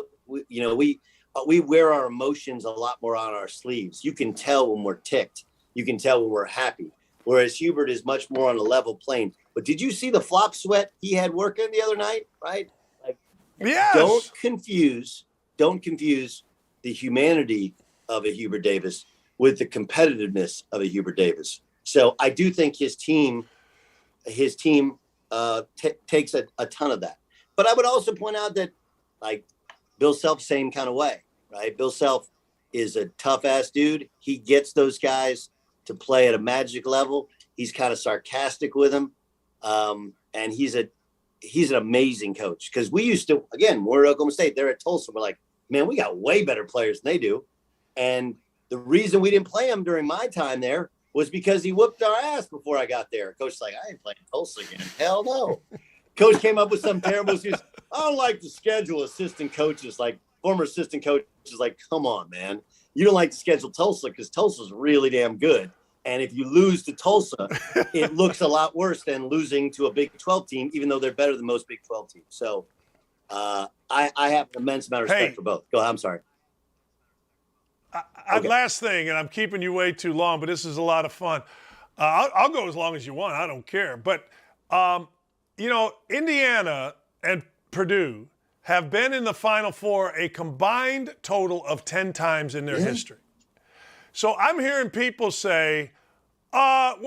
wear our emotions a lot more on our sleeves. You can tell when we're ticked. You can tell when we're happy. Whereas Hubert is much more on a level plane. But did you see the flop sweat he had working the other night? Right? Like, yes. Don't confuse the humanity of a Hubert Davis with the competitiveness of a Hubert Davis. So I do think his team takes a ton of that. But I would also point out that, like, Bill Self, same kind of way, right? Bill Self, is a tough ass dude. He gets those guys to play at a magic level. He's kind of sarcastic with them. And he's an amazing coach. Cause we used to, again, we're at Oklahoma State, they're at Tulsa. We're like, man, we got way better players than they do. And the reason we didn't play him during my time there was because he whooped our ass before I got there. Coach's like, I ain't playing Tulsa again. Hell no. Coach came up with some terrible excuse. I don't like to schedule assistant coaches, like former assistant coaches. Like, come on, man. You don't like to schedule Tulsa because Tulsa's really damn good. And if you lose to Tulsa, it looks a lot worse than losing to a Big 12 team, even though they're better than most Big 12 teams. So I have an immense amount of respect for both. Go ahead. I'm sorry. Okay. Last thing, and I'm keeping you way too long, but this is a lot of fun. I'll go as long as you want. I don't care. But, Indiana and Purdue have been in the Final Four a combined total of 10 times in their history. So I'm hearing people say, Coach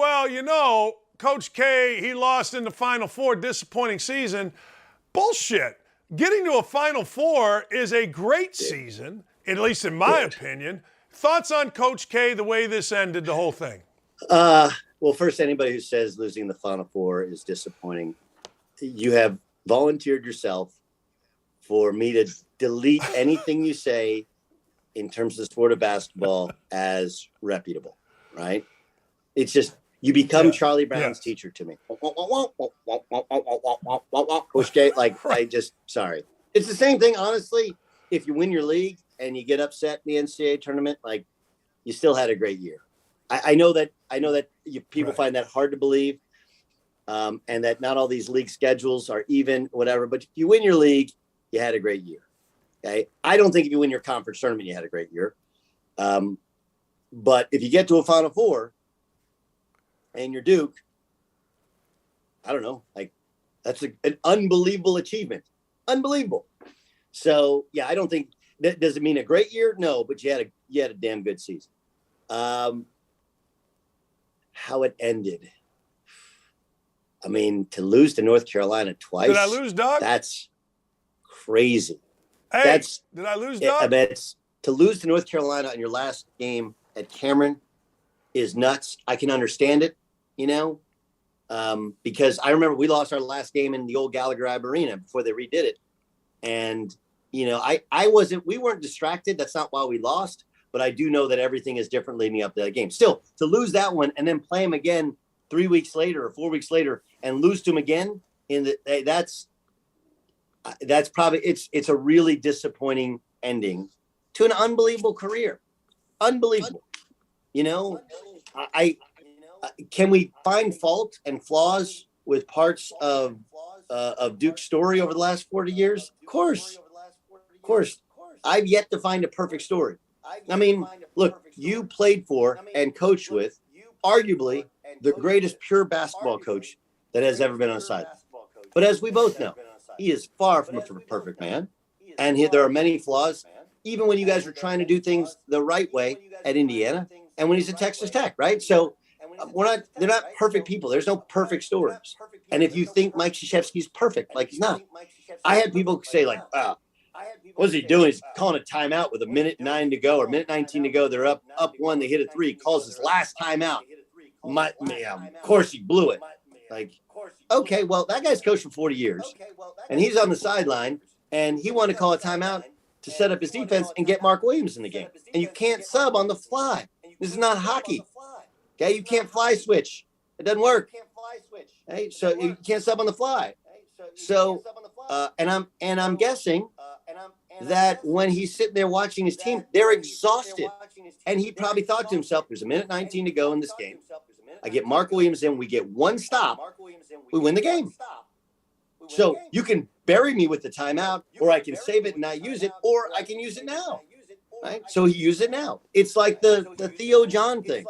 K, he lost in the Final Four, disappointing season. Bullshit. Getting to a Final Four is a great season, at least in my opinion. Thoughts on Coach K, the way this ended, the whole thing? Well, first, anybody who says losing the Final Four is disappointing, you have volunteered yourself for me to delete anything you say in terms of the sport of basketball as reputable, right? It's just, you become Charlie Brown's teacher to me. Coach K, sorry. It's the same thing, honestly. If you win your league and you get upset in the NCAA tournament, like, you still had a great year. I know that people find that hard to believe, and that not all these league schedules are even, whatever. But if you win your league, you had a great year. Okay, I don't think if you win your conference tournament, you had a great year. But if you get to a Final Four and you're Duke, I don't know, like, that's an unbelievable achievement. Unbelievable. So yeah, I don't think that does it mean a great year? No, but you had a damn good season. How it ended. I mean, to lose to North Carolina twice. Did I lose, Doug? That's crazy. Hey, did I lose, Doug? I mean, to lose to North Carolina in your last game at Cameron is nuts. I can understand it, because I remember we lost our last game in the old Gallagher Arena before they redid it. And, we weren't distracted. That's not why we lost. But I do know that everything is different leading up to that game. Still, to lose that one and then play him again 3 weeks later or 4 weeks later and lose to him again, that's probably it's a really disappointing ending to an unbelievable career. Unbelievable. Can we find fault and flaws with parts of Duke's story over the last 40 years? Of course. I've yet to find a perfect story. I mean, look, you played for and coached with arguably the greatest pure basketball coach that has ever been on a sideline. But as we both know, he is far from a perfect man. And there are many flaws, even when you guys were trying to do things the right way at Indiana and when he's at Texas Tech, right? So they're not perfect people. There's no perfect stories. And if you think Mike Krzyzewski's perfect, like, he's not. I had people say, like, wow, what's he doing? He's calling a timeout with a minute 9 to go or minute 19 to go. They're up one. They hit a three. Calls his last timeout. Of course he blew it. Like, okay, well, that guy's coached for 40 years, and he's on the sideline, and he wanted to call a timeout to set up his defense and get Mark Williams in the game. And you can't sub on the fly. This is not hockey. Okay, you can't fly switch. It doesn't work. Okay, so you can't sub on the fly. So, and I'm guessing that when he's sitting there watching his team, they're exhausted. And he probably thought to himself, there's a minute 19 to go in this game. I get Mark Williams in, we get one stop, we win the game. So you can bury me with the timeout, or I can save it and not use it, or I can use it now. Right? So he used it now. It's like the Theo John thing.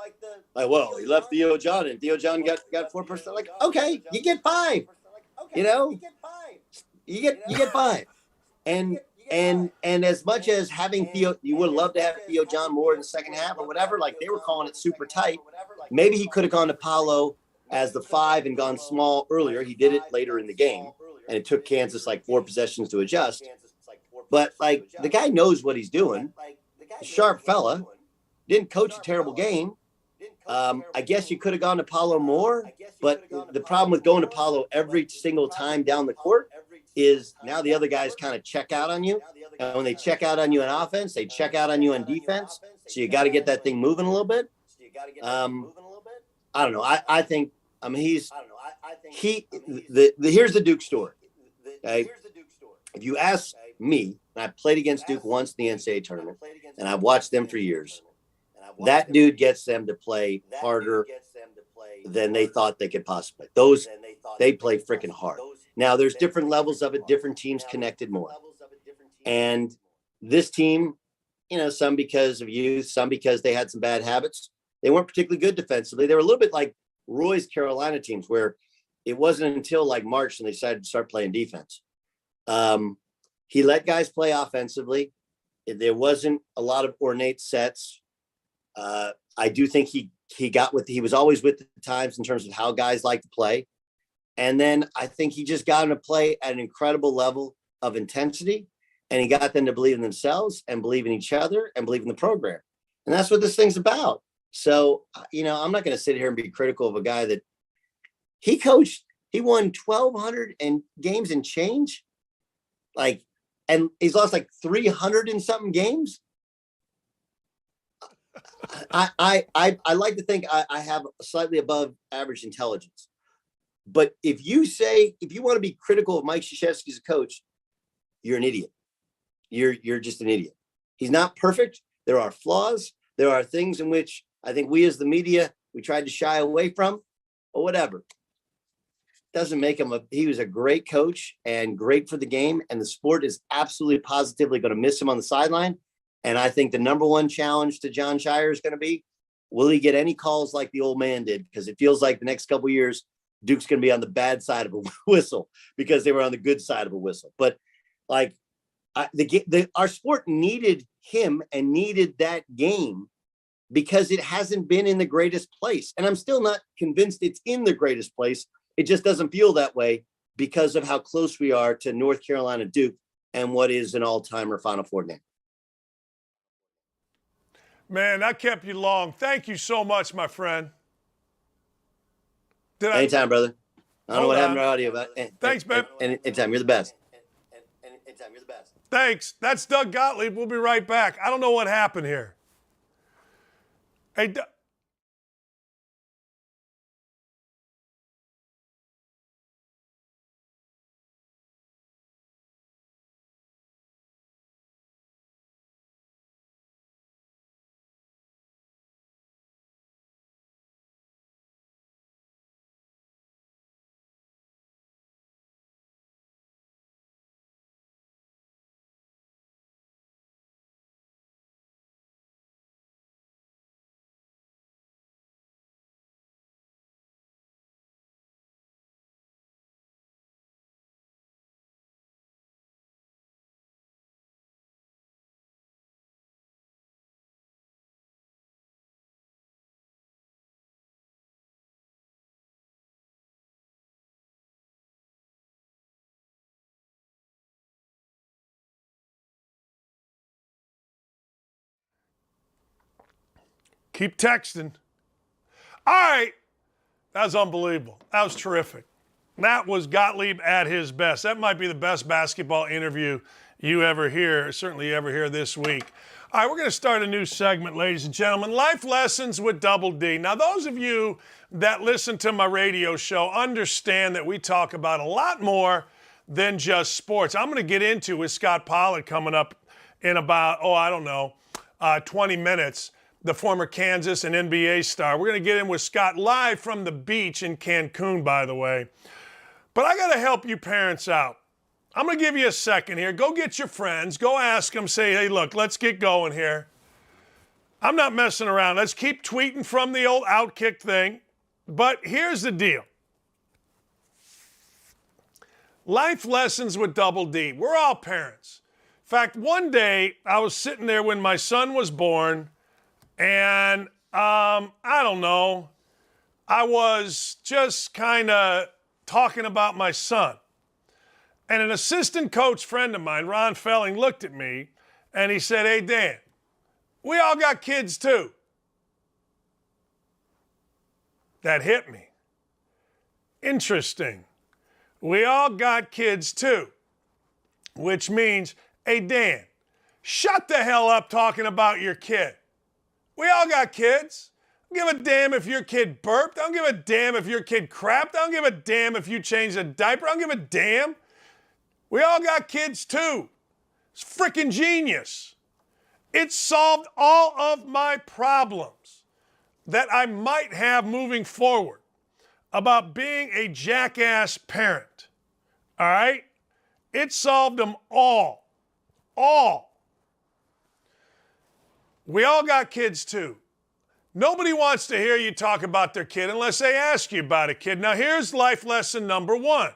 Like, well, he left Theo John, and Theo John got 4%. Like, okay, you get 5. You get 5. And as much as having Theo, you would love to have Theo John more in the second half or whatever. Like, they were calling it super tight. Maybe he could have gone to Paolo as the 5 and gone small earlier. He did it later in the game, and it took Kansas like 4 possessions to adjust. But, like, the guy knows what he's doing, sharp fella, didn't coach a terrible game. I guess you could have gone to Paolo more, but the problem with going to Paolo every single time down the court is now the other guys kind of check out on you. And when they check out on you on offense, they check out on you on defense. So you got to get that thing moving a little bit. I don't know. I think here's the Duke story. Okay? If you ask me, and I played against Duke once in the NCAA tournament, and I've watched them for years, that dude gets them to play harder than they thought they could possibly. They play freaking hard. Now, there's different levels of it. Different teams connected more. And this team, some because of youth, some because they had some bad habits. They weren't particularly good defensively. They were a little bit like Roy's Carolina teams, where it wasn't until like March when they decided to start playing defense. He let guys play offensively. There wasn't a lot of ornate sets. I do think he was always with the times in terms of how guys like to play. And then I think he just got them to play at an incredible level of intensity, and he got them to believe in themselves and believe in each other and believe in the program. And that's what this thing's about. So, I'm not going to sit here and be critical of a guy that he coached. He won 1,200 games and change. And he's lost 300 and something games. I like to think I have slightly above average intelligence. But if you want to be critical of Mike Krzyzewski as a coach, you're an idiot. You're just an idiot. He's not perfect. There are flaws. There are things in which I think we as the media, we tried to shy away from, or whatever. Doesn't make him he was a great coach and great for the game. And the sport is absolutely positively going to miss him on the sideline. And I think the number one challenge to John Shire is going to be, will he get any calls like the old man did? Because it feels like the next couple of years, Duke's going to be on the bad side of a whistle because they were on the good side of a whistle. But our sport needed him and needed that game because it hasn't been in the greatest place. And I'm still not convinced it's in the greatest place. It just doesn't feel that way because of how close we are to North Carolina Duke and what is an all-timer Final Four game. Man, that kept you long. Thank you so much, my friend. Anytime, brother. I don't know what happened to our audio, but thanks, man. Anytime, you're the best. Thanks. That's Doug Gottlieb. We'll be right back. I don't know what happened here. Hey, keep texting. All right. That was unbelievable. That was terrific. That was Gottlieb at his best. That might be the best basketball interview you ever hear, certainly ever hear this week. All right, we're going to start a new segment, ladies and gentlemen. Life Lessons with Double D. Now, those of you that listen to my radio show understand that we talk about a lot more than just sports. I'm going to get into with Scot Pollard coming up in about, 20 minutes. The former Kansas and NBA star. We're going to get in with Scott live from the beach in Cancun, by the way. But I got to help you parents out. I'm going to give you a second here. Go get your friends. Go ask them. Say, hey, look, let's get going here. I'm not messing around. Let's keep tweeting from the old Outkick thing. But here's the deal. Life Lessons with Double D. We're all parents. In fact, one day I was sitting there when my son was born, and I don't know, I was just kind of talking about my son. And an assistant coach friend of mine, Ron Felling, looked at me and he said, hey, Dan, We all got kids too. That hit me. Interesting. We all got kids too. Which means, hey, Dan, shut the hell up talking about your kid. We all got kids. I don't give a damn if your kid burped. I don't give a damn if your kid crapped. I don't give a damn if you changed a diaper. I don't give a damn. We all got kids too. It's freaking genius. It solved all of my problems that I might have moving forward about being a jackass parent. All right? It solved them all. All. We all got kids too. Nobody wants to hear you talk about their kid unless they ask you about a kid. Now, here's life lesson number 1.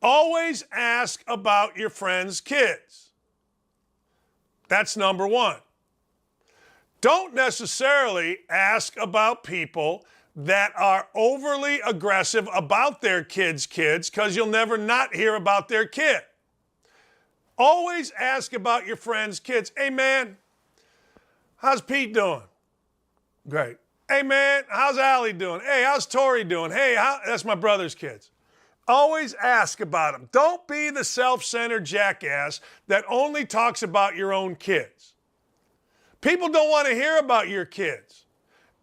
Always ask about your friends' kids. That's number 1. Don't necessarily ask about people that are overly aggressive about their kids' because you'll never not hear about their kid. Always ask about your friends' kids. Hey, man, how's Pete doing? Great. Hey, man, how's Allie doing? Hey, how's Tori doing? Hey, that's my brother's kids. Always ask about them. Don't be the self-centered jackass that only talks about your own kids. People don't want to hear about your kids.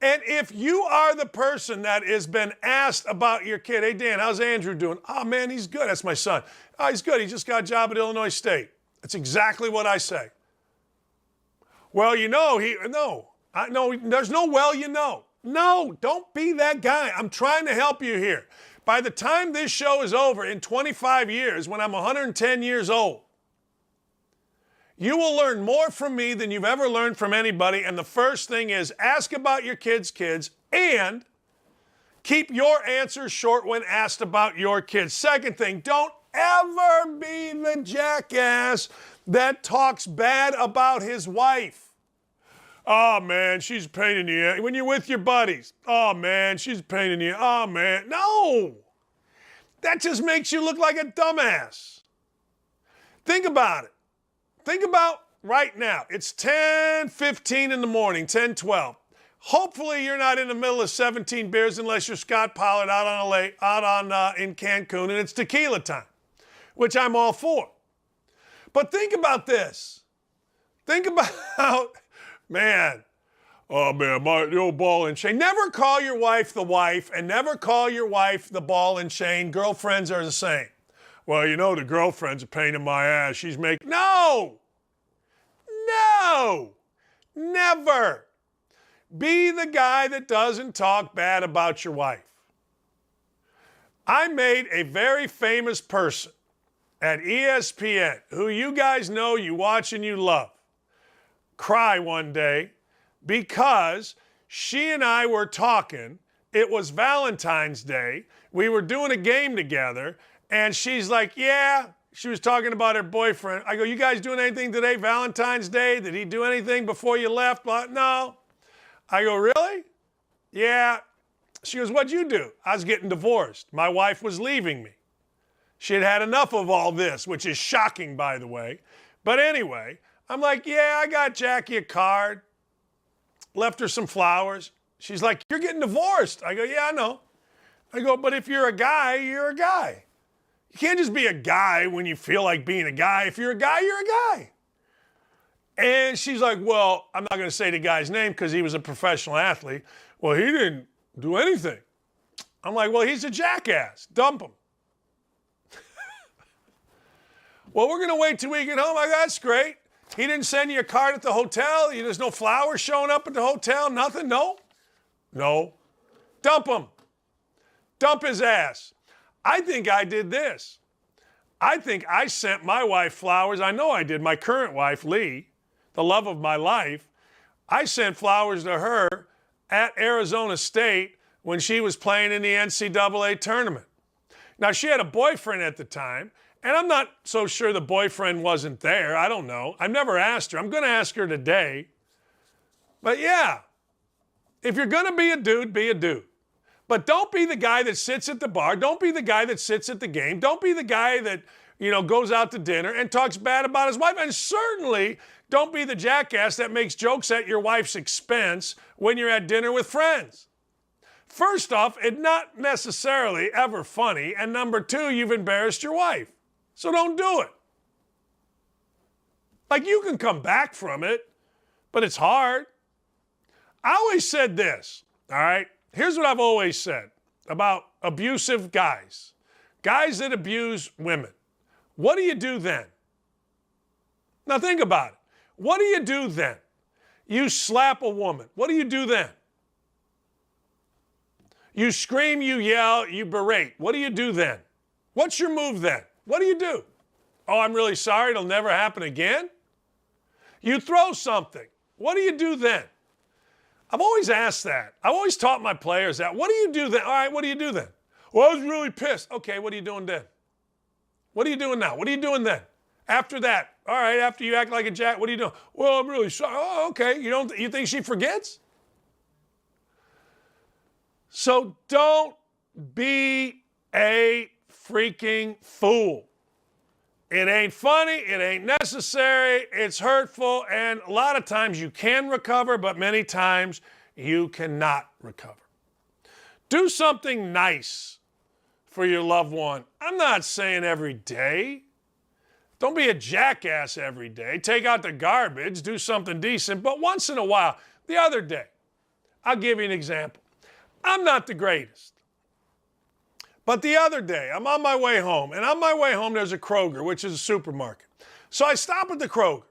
And if you are the person that has been asked about your kid, hey, Dan, how's Andrew doing? Oh, man, he's good. That's my son. Oh, he's good. He just got a job at Illinois State. That's exactly what I say. Well, you know, there's no well, you know. No, don't be that guy. I'm trying to help you here. By the time this show is over in 25 years, when I'm 110 years old, you will learn more from me than you've ever learned from anybody. And the first thing is ask about your kids' and keep your answers short when asked about your kids. Second thing, don't ever be the jackass that talks bad about his wife. Oh, man, she's a pain in the ass. When you're with your buddies, oh, man, she's a pain in the ass. Oh, man. No. That just makes you look like a dumbass. Think about it. Think about right now. It's 10:15 in the morning, 10:12. Hopefully you're not in the middle of 17 beers unless you're Scot Pollard out on a lake, in Cancun, and it's tequila time, which I'm all for. But think about this. Think about, man, oh, man, the old ball and chain. Never call your wife the wife and never call your wife the ball and chain. Girlfriends are the same. Well, you know, the girlfriend's a pain in my ass. She's making... No! No! Never! Be the guy that doesn't talk bad about your wife. I made a very famous person at ESPN, who you guys know, you watch and you love, cry one day because she and I were talking. It was Valentine's Day. We were doing a game together. And she's like, yeah, she was talking about her boyfriend. I go, you guys doing anything today, Valentine's Day? Did he do anything before you left? No. I go, really? Yeah. She goes, what'd you do? I was getting divorced. My wife was leaving me. She had had enough of all this, which is shocking, by the way. But anyway, I'm like, yeah, I got Jackie a card. Left her some flowers. She's like, you're getting divorced. I go, yeah, I know. I go, but if you're a guy, you're a guy. You can't just be a guy when you feel like being a guy. If you're a guy, you're a guy. And she's like, well, I'm not going to say the guy's name because he was a professional athlete. Well, he didn't do anything. I'm like, well, he's a jackass. Dump him. Well, we're going to wait till we get home. I go, that's great. He didn't send you a card at the hotel? There's no flowers showing up at the hotel? Nothing? No? No. Dump him. Dump his ass. I think I did this. I think I sent my wife flowers. I know I did. My current wife, Lee, the love of my life, I sent flowers to her at Arizona State when she was playing in the NCAA tournament. Now, she had a boyfriend at the time, and I'm not so sure the boyfriend wasn't there. I don't know. I've never asked her. I'm going to ask her today. But yeah, if you're going to be a dude, be a dude. But don't be the guy that sits at the bar. Don't be the guy that sits at the game. Don't be the guy that, goes out to dinner and talks bad about his wife. And certainly Don't be the jackass that makes jokes at your wife's expense when you're at dinner with friends. First off, it's not necessarily ever funny, and number two, you've embarrassed your wife. So don't do it. Like, you can come back from it, but it's hard. I always said this, all right? Here's what I've always said about abusive guys. Guys that abuse women. What do you do then? Now think about it. What do you do then? You slap a woman. What do you do then? You scream, you yell, you berate. What do you do then? What's your move then? What do you do? Oh, I'm really sorry, it'll never happen again? You throw something. What do you do then? I've always asked that. I've always taught my players that. What do you do then? All right, what do you do then? Well, I was really pissed. Okay, what are you doing then? What are you doing now? What are you doing then? After that, all right, after you act like a jack, what are you doing? Well, I'm really sorry. Oh, okay. You think she forgets? So don't be a freaking fool. It ain't funny, it ain't necessary, it's hurtful, and a lot of times you can recover, but many times you cannot recover. Do something nice for your loved one. I'm not saying every day. Don't be a jackass every day. Take out the garbage, do something decent, but once in a while. The other day, I'll give you an example. I'm not the greatest. But the other day, I'm on my way home, and on my way home, there's a Kroger, which is a supermarket. So I stop at the Kroger.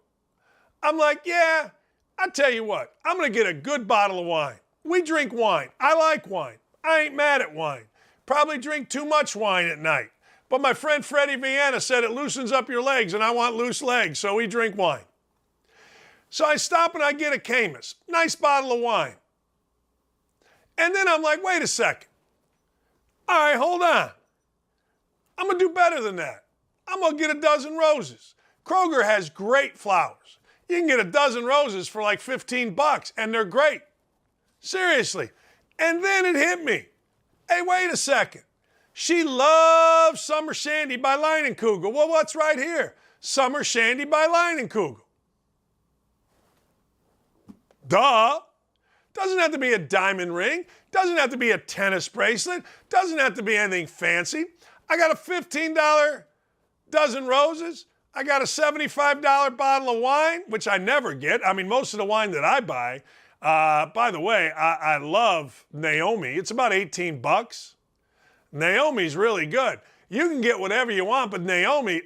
I'm like, yeah, I tell you what, I'm going to get a good bottle of wine. We drink wine. I like wine. I ain't mad at wine. Probably drink too much wine at night. But my friend Freddie Vienna said it loosens up your legs, and I want loose legs, so we drink wine. So I stop and I get a Camus. Nice bottle of wine. And then I'm like, wait a second. All right, hold on. I'm going to do better than that. I'm going to get a dozen roses. Kroger has great flowers. You can get a dozen roses for like $15, and they're great. Seriously. And then it hit me. Hey, wait a second. She loves Summer Shandy by Leinenkugel. Well, what's right here? Summer Shandy by Leinenkugel. Duh. Doesn't have to be a diamond ring. Doesn't have to be a tennis bracelet. Doesn't have to be anything fancy. I got a $15 dozen roses. I got a $75 bottle of wine, which I never get. I mean, most of the wine that I buy, by the way, I love Naomi. It's about $18. Naomi's really good. You can get whatever you want, but Naomi,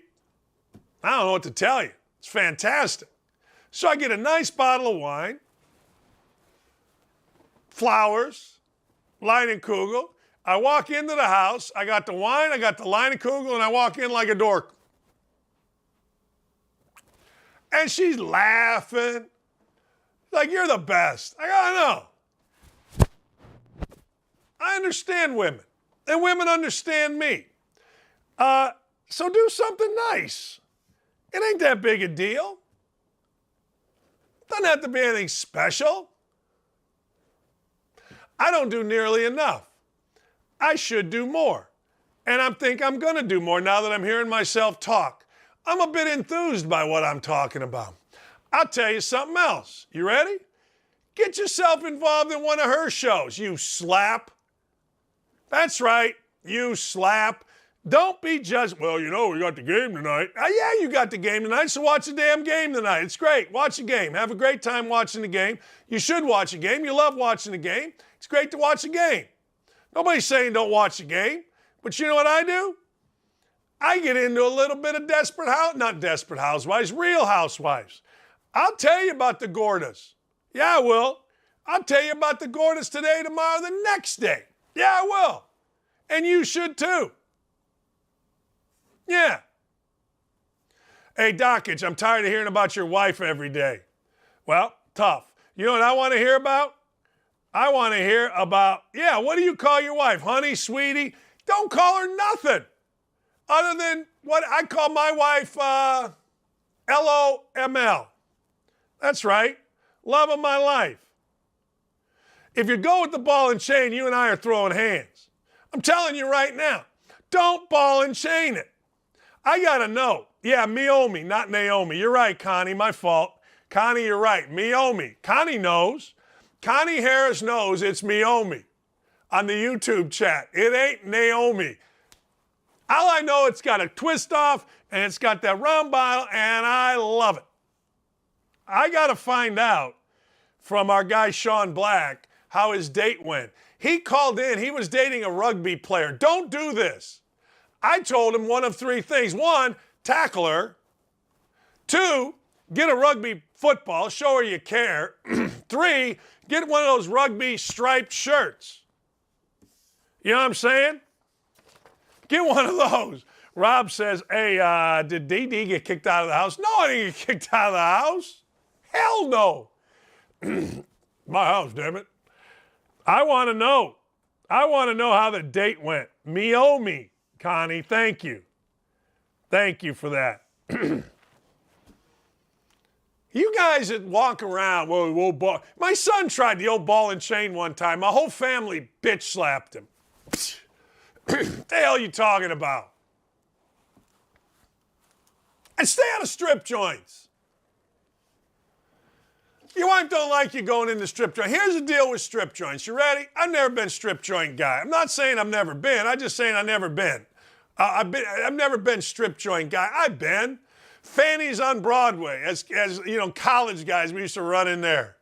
I don't know what to tell you. It's fantastic. So I get a nice bottle of wine, flowers, Leinenkugel. I walk into the house. I got the wine, I got the Leinenkugel, and I walk in like a dork. And she's laughing. Like, you're the best. I know. I understand women, and women understand me. So do something nice. It ain't that big a deal. Doesn't have to be anything special. I don't do nearly enough. I should do more. And I think I'm going to do more now that I'm hearing myself talk. I'm a bit enthused by what I'm talking about. I'll tell you something else. You ready? Get yourself involved in one of her shows, you slap. That's right, you slap. Don't be just, well, you know, we got the game tonight. Yeah, you got the game tonight, so watch the damn game tonight. It's great. Watch the game. Have a great time watching the game. You should watch a game. You love watching the game. It's great to watch a game. Nobody's saying don't watch the game. But you know what I do? I get into a little bit of not Desperate Housewives, Real Housewives. I'll tell you about the Gordas. Yeah, I will. I'll tell you about the Gordas today, tomorrow, the next day. Yeah, I will. And you should too. Yeah. Hey, Dakich, I'm tired of hearing about your wife every day. Well, tough. You know what I want to hear about? I want to hear about, what do you call your wife? Honey, sweetie? Don't call her nothing other than what I call my wife, LOML. That's right. Love of my life. If you go with the ball and chain, you and I are throwing hands. I'm telling you right now, don't ball and chain it. I got to know. Yeah, Miomi, not Naomi. You're right, Connie, my fault. Connie, you're right. Miomi. Connie knows. Connie Harris knows it's Miomi on the YouTube chat. It ain't Naomi. All I know, it's got a twist off, and it's got that rum bottle, and I love it. I got to find out from our guy Sean Black how his date went. He called in. He was dating a rugby player. Don't do this. I told him one of three things. One, tackle her. Two, get a rugby football. Show her you care. Three, get one of those rugby striped shirts. You know what I'm saying? Get one of those. Rob says, hey, did DD get kicked out of the house? No, I didn't get kicked out of the house. Hell no. My house, damn it. I want to know. I want to know how the date went. Miomi, Connie, thank you. Thank you for that. You guys that walk around, whoa, ball. My son tried the old ball and chain one time. My whole family bitch slapped him. What the hell are you talking about? And stay out of strip joints. Your wife don't like you going into strip joint. Here's the deal with strip joints. You ready? I've never been strip joint guy. I'm not saying I've never been. I'm just saying I've never been. I've never been strip joint guy. I've been. Fanny's on Broadway. As you know, college guys, we used to run in there.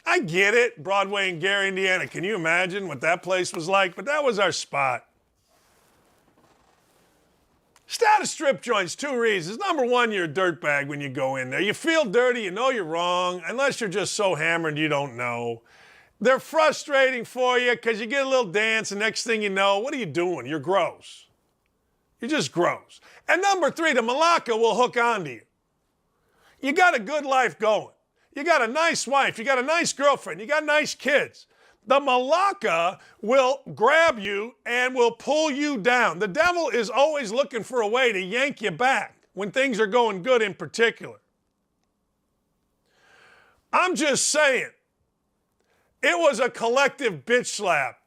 I get it. Broadway in Gary, Indiana. Can you imagine what that place was like? But that was our spot. Stay out of strip joints, two reasons. Number one, you're a dirtbag when you go in there. You feel dirty, you know you're wrong, unless you're just so hammered you don't know. They're frustrating for you because you get a little dance, and next thing you know, what are you doing? You're gross. You're just gross. And number three, the malacca will hook onto you. You got a good life going. You got a nice wife. You got a nice girlfriend. You got nice kids. The malacca will grab you and will pull you down. The devil is always looking for a way to yank you back when things are going good in particular. I'm just saying, it was a collective bitch slap.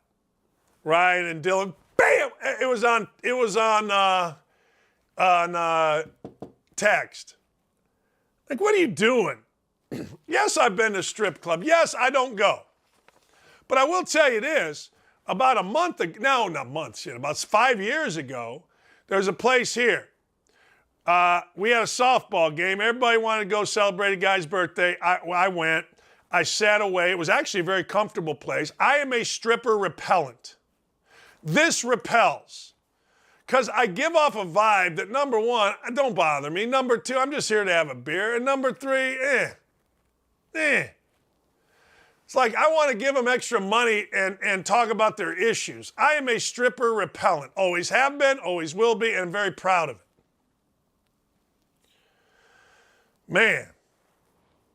Ryan and Dylan, bam! It was on text. Like, what are you doing? Yes, I've been to strip club. Yes, I don't go. But I will tell you this, about a month ago, no, not months, about 5 years ago, there's a place here. We had a softball game. Everybody wanted to go celebrate a guy's birthday. I went. I sat away. It was actually a very comfortable place. I am a stripper repellent. This repels. Because I give off a vibe that, number one, don't bother me. Number two, I'm just here to have a beer. And number three, It's like I want to give them extra money and talk about their issues. I am a stripper repellent. Always have been, always will be, and I'm very proud of it. Man.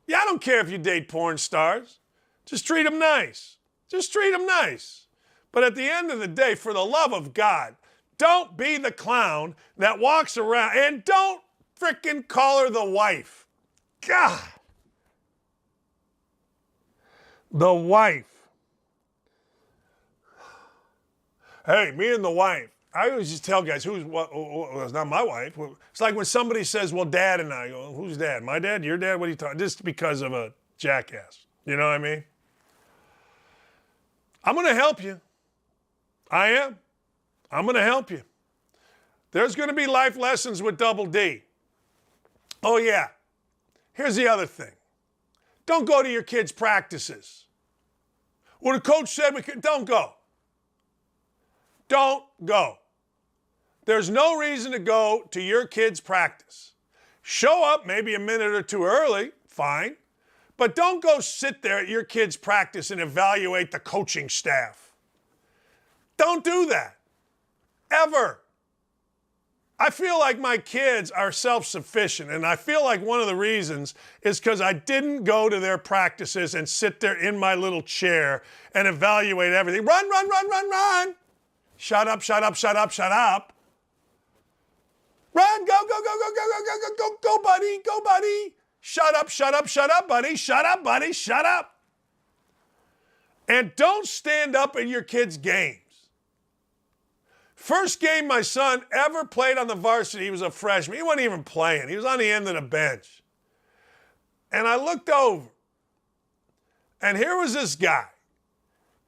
Yeah, I don't care if you date porn stars. Just treat them nice. Just treat them nice. But at the end of the day, for the love of God, don't be the clown that walks around, and don't frickin' call her the wife. God. The wife. Hey, me and the wife. I always just tell guys, who's what? Oh, it's not my wife. It's like when somebody says, well, Dad and I go, who's Dad? My dad? Your dad? What are you talking? Just because of a jackass. You know what I mean? I'm going to help you. I am. I'm going to help you. There's going to be life lessons with Double D. Oh, yeah. Here's the other thing. Don't go to your kids' practices. Well, the coach said we could. Don't go. Don't go. There's no reason to go to your kids' practice. Show up maybe a minute or two early, fine. But don't go sit there at your kids' practice and evaluate the coaching staff. Don't do that. Ever. I feel like my kids are self-sufficient, and I feel like one of the reasons is because I didn't go to their practices and sit there in my little chair and evaluate everything. Run, run, run, run, run. Shut up, shut up, shut up, shut up. Run, go, go, go, go, go, go, go, go, go, go, buddy, go, buddy. Shut up, buddy, shut up, buddy, shut up. And don't stand up in your kids' games. First game my son ever played on the varsity, he was a freshman. He wasn't even playing. He was on the end of the bench. And I looked over, and here was this guy.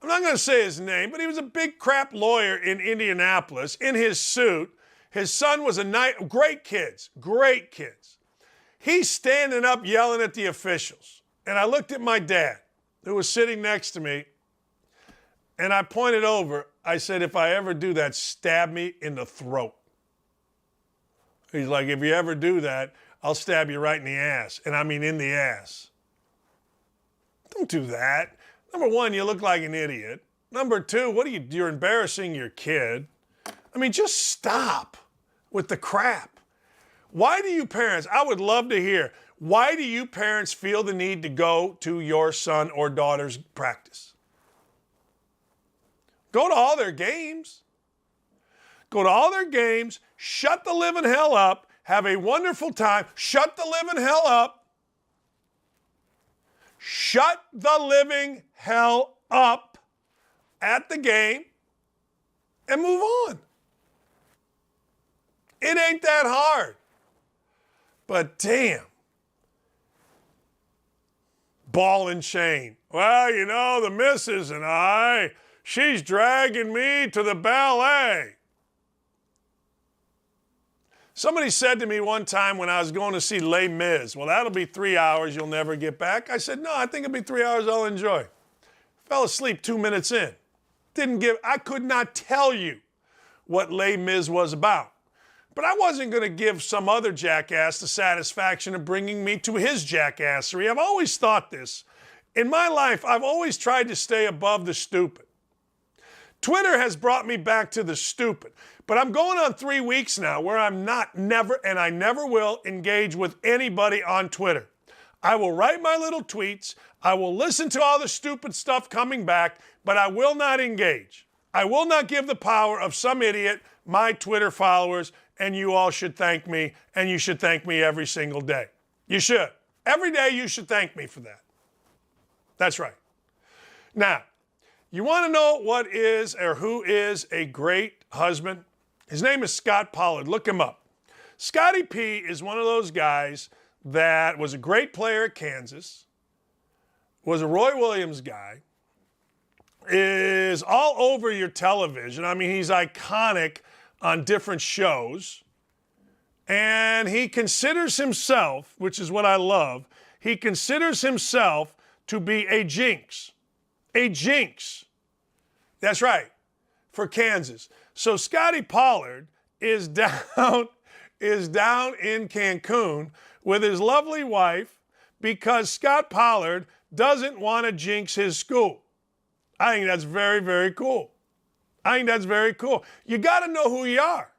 I'm not going to say his name, but he was a big crap lawyer in Indianapolis in his suit. His son was great kids. He's standing up yelling at the officials. And I looked at my dad, who was sitting next to me, and I pointed over. I said, if I ever do that, stab me in the throat. He's like, if you ever do that, I'll stab you right in the ass. And I mean in the ass. Don't do that. Number one, you look like an idiot. Number two, you're embarrassing your kid. I mean, just stop with the crap. Why do you parents, I would love to hear, why do you parents feel the need to go to your son or daughter's practice? Go to all their games. Go to all their games, shut the living hell up, have a wonderful time, shut the living hell up. Shut the living hell up at the game and move on. It ain't that hard. But damn. Ball and chain. Well, you know, the missus and I, she's dragging me to the ballet. Somebody said to me one time when I was going to see Les Mis, well, that'll be 3 hours, you'll never get back. I said, no, I think it'll be 3 hours I'll enjoy. Fell asleep 2 minutes in. I could not tell you what Les Mis was about. But I wasn't going to give some other jackass the satisfaction of bringing me to his jackassery. I've always thought this. In my life, I've always tried to stay above the stupid. Twitter has brought me back to the stupid. But I'm going on 3 weeks now where I never will engage with anybody on Twitter. I will write my little tweets. I will listen to all the stupid stuff coming back, but I will not engage. I will not give the power of some idiot my Twitter followers, and you all should thank me, and you should thank me every single day. You should. Every day you should thank me for that. That's right. Now, you want to know what is or who is a great husband? His name is Scot Pollard. Look him up. Scotty P is one of those guys that was a great player at Kansas, was a Roy Williams guy, is all over your television. I mean, he's iconic on different shows. And he considers himself, which is what I love, he considers himself to be a jinx. A jinx. That's right, for Kansas. So Scotty Pollard is down in Cancun with his lovely wife because Scot Pollard doesn't want to jinx his school. I think that's very, very cool. You got to know who you are.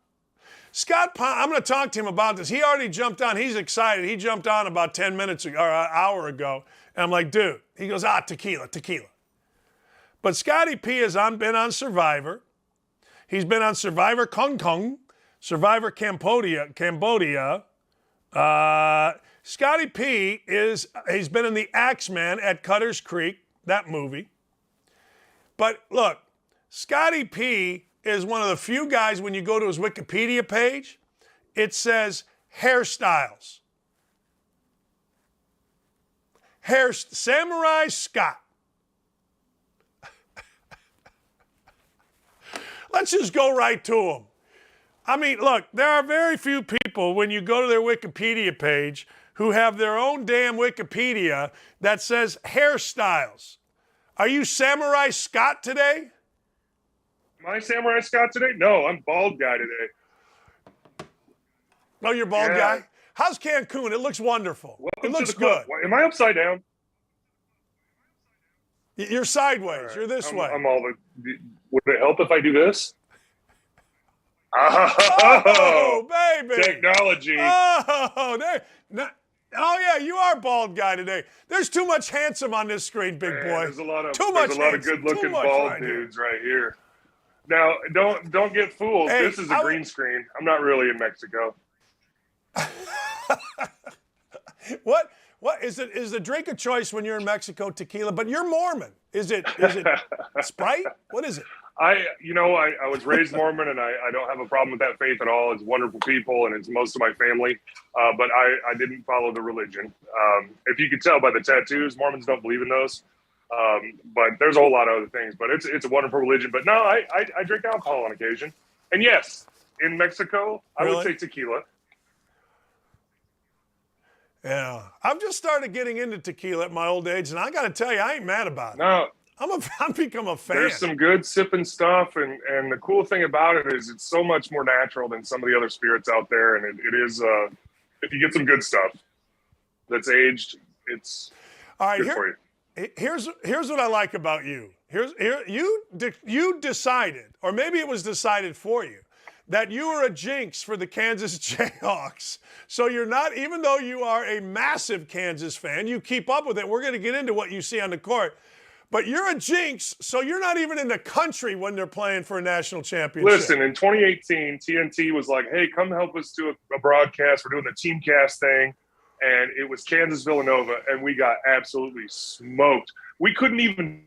I'm going to talk to him about this. He already jumped on. He's excited. He jumped on about 10 minutes ago, or an hour ago. And I'm like, dude. He goes, tequila. But Scotty P has been on Survivor. He's been on Survivor Kong Kong, Survivor Cambodia. Scotty P he's been in the Axeman at Cutter's Creek, that movie. But look, Scotty P is one of the few guys, when you go to his Wikipedia page, it says hairstyles. Samurai Scot. Let's just go right to him. I mean, look, there are very few people, when you go to their Wikipedia page, who have their own damn Wikipedia that says hairstyles. Are you Samurai Scot today? Am I Samurai Scot today? No, I'm bald guy today. Oh, you're bald guy? How's Cancun? It looks wonderful. Welcome it looks to the club. good. Am I upside down? You're sideways. Right. You're this way. Would it help if I do this? Oh, baby. Technology. Oh, yeah, you are bald guy today. There's too much handsome on this screen, big boy. There's a lot of handsome. good-looking bald dudes right here. Now, don't get fooled. Hey, this is a green screen. I'm not really in Mexico. What is it? Is the drink of choice when you're in Mexico tequila? But you're Mormon. Is it Sprite? What is it? I was raised Mormon, and I don't have a problem with that faith at all. It's wonderful people, and it's most of my family. But I didn't follow the religion. If you could tell by the tattoos, Mormons don't believe in those. But there's a whole lot of other things. But it's a wonderful religion. But no, I drink alcohol on occasion. And yes, in Mexico, I would say tequila. Yeah, I've just started getting into tequila at my old age, and I got to tell you, I ain't mad about it. No. I've become a fan. There's some good sipping stuff, and the cool thing about it is it's so much more natural than some of the other spirits out there, and it is if you get some good stuff that's aged, it's all right. good for you. Here's what I like about you. You decided, or maybe it was decided for you, that you are a jinx for the Kansas Jayhawks. So you're not, even though you are a massive Kansas fan, you keep up with it. We're going to get into what you see on the court. But you're a jinx, so you're not even in the country when they're playing for a national championship. Listen, in 2018, TNT was like, hey, come help us do a broadcast. We're doing the team cast thing. And it was Kansas-Villanova, and we got absolutely smoked. We couldn't even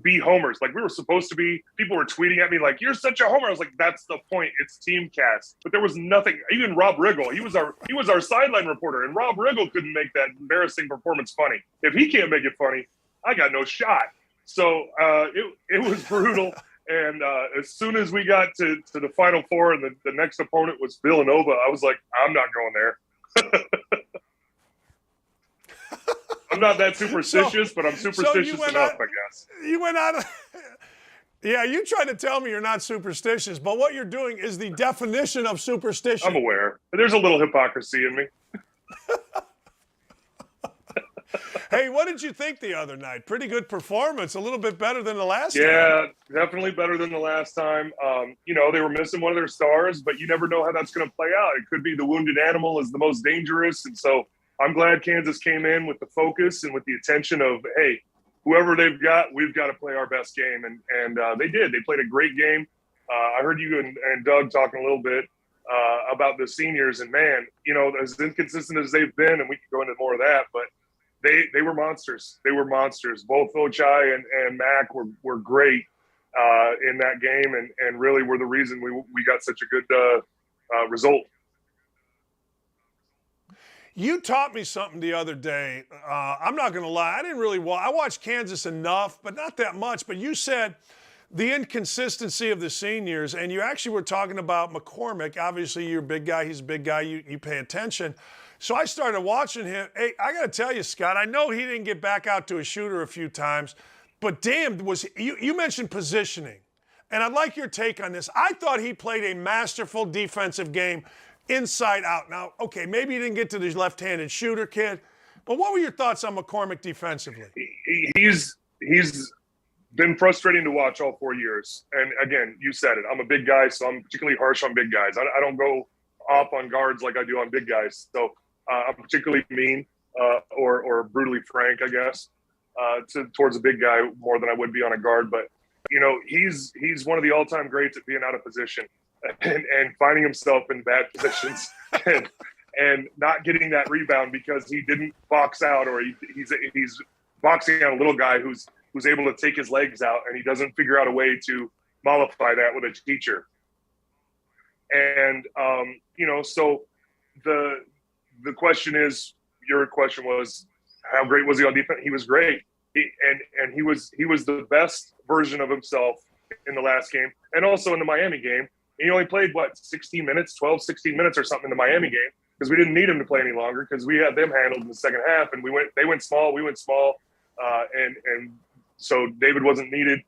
be homers like we were supposed to be. People were tweeting at me like, you're such a homer. I was like, that's the point. It's team cast. But there was nothing. Even Rob Riggle, he was our sideline reporter, and Rob Riggle couldn't make that embarrassing performance funny. If he can't make it funny, I got no shot. So it was brutal. And as soon as we got to the Final Four and the next opponent was Villanova, I was like, I'm not going there. I'm not that superstitious, but I'm superstitious enough, I guess. You went on. Yeah, you tried to tell me you're not superstitious, but what you're doing is the definition of superstition. I'm aware. There's a little hypocrisy in me. Hey, what did you think the other night? Pretty good performance, a little bit better than the last time. Yeah, definitely better than the last time. They were missing one of their stars, but you never know how that's going to play out. It could be the wounded animal is the most dangerous, and so I'm glad Kansas came in with the focus and with the attention of, hey, whoever they've got, we've got to play our best game, and they did. They played a great game. I heard you and Doug talking a little bit about the seniors, and man, as inconsistent as they've been, and we can go into more of that, but they were monsters. They were monsters. Both Ochai and Mac were great in that game, and really were the reason we got such a good result. You taught me something the other day. I'm not going to lie. I didn't really I watched Kansas enough, but not that much. But you said the inconsistency of the seniors, and you actually were talking about McCormick. Obviously, you're a big guy. He's a big guy. You pay attention. So I started watching him. Hey, I got to tell you, Scott, I know he didn't get back out to a shooter a few times, but damn, you mentioned positioning, and I'd like your take on this. I thought he played a masterful defensive game inside out. Now, okay, maybe he didn't get to the left-handed shooter kid, but what were your thoughts on McCormick defensively? He's been frustrating to watch all 4 years. And again, you said it. I'm a big guy, so I'm particularly harsh on big guys. I don't go off on guards like I do on big guys. So I'm particularly mean or brutally frank, I guess, towards a big guy more than I would be on a guard. But, he's one of the all-time greats at being out of position and finding himself in bad positions and not getting that rebound because he didn't box out, or he's boxing out a little guy who's able to take his legs out, and he doesn't figure out a way to mollify that with a teacher. And, so the question is, your question was, how great was he on defense? He was great. He was the best version of himself in the last game and also in the Miami game. He only played, 16 minutes or something in the Miami game because we didn't need him to play any longer because we had them handled in the second half, and they went small, we went small, and so David wasn't needed.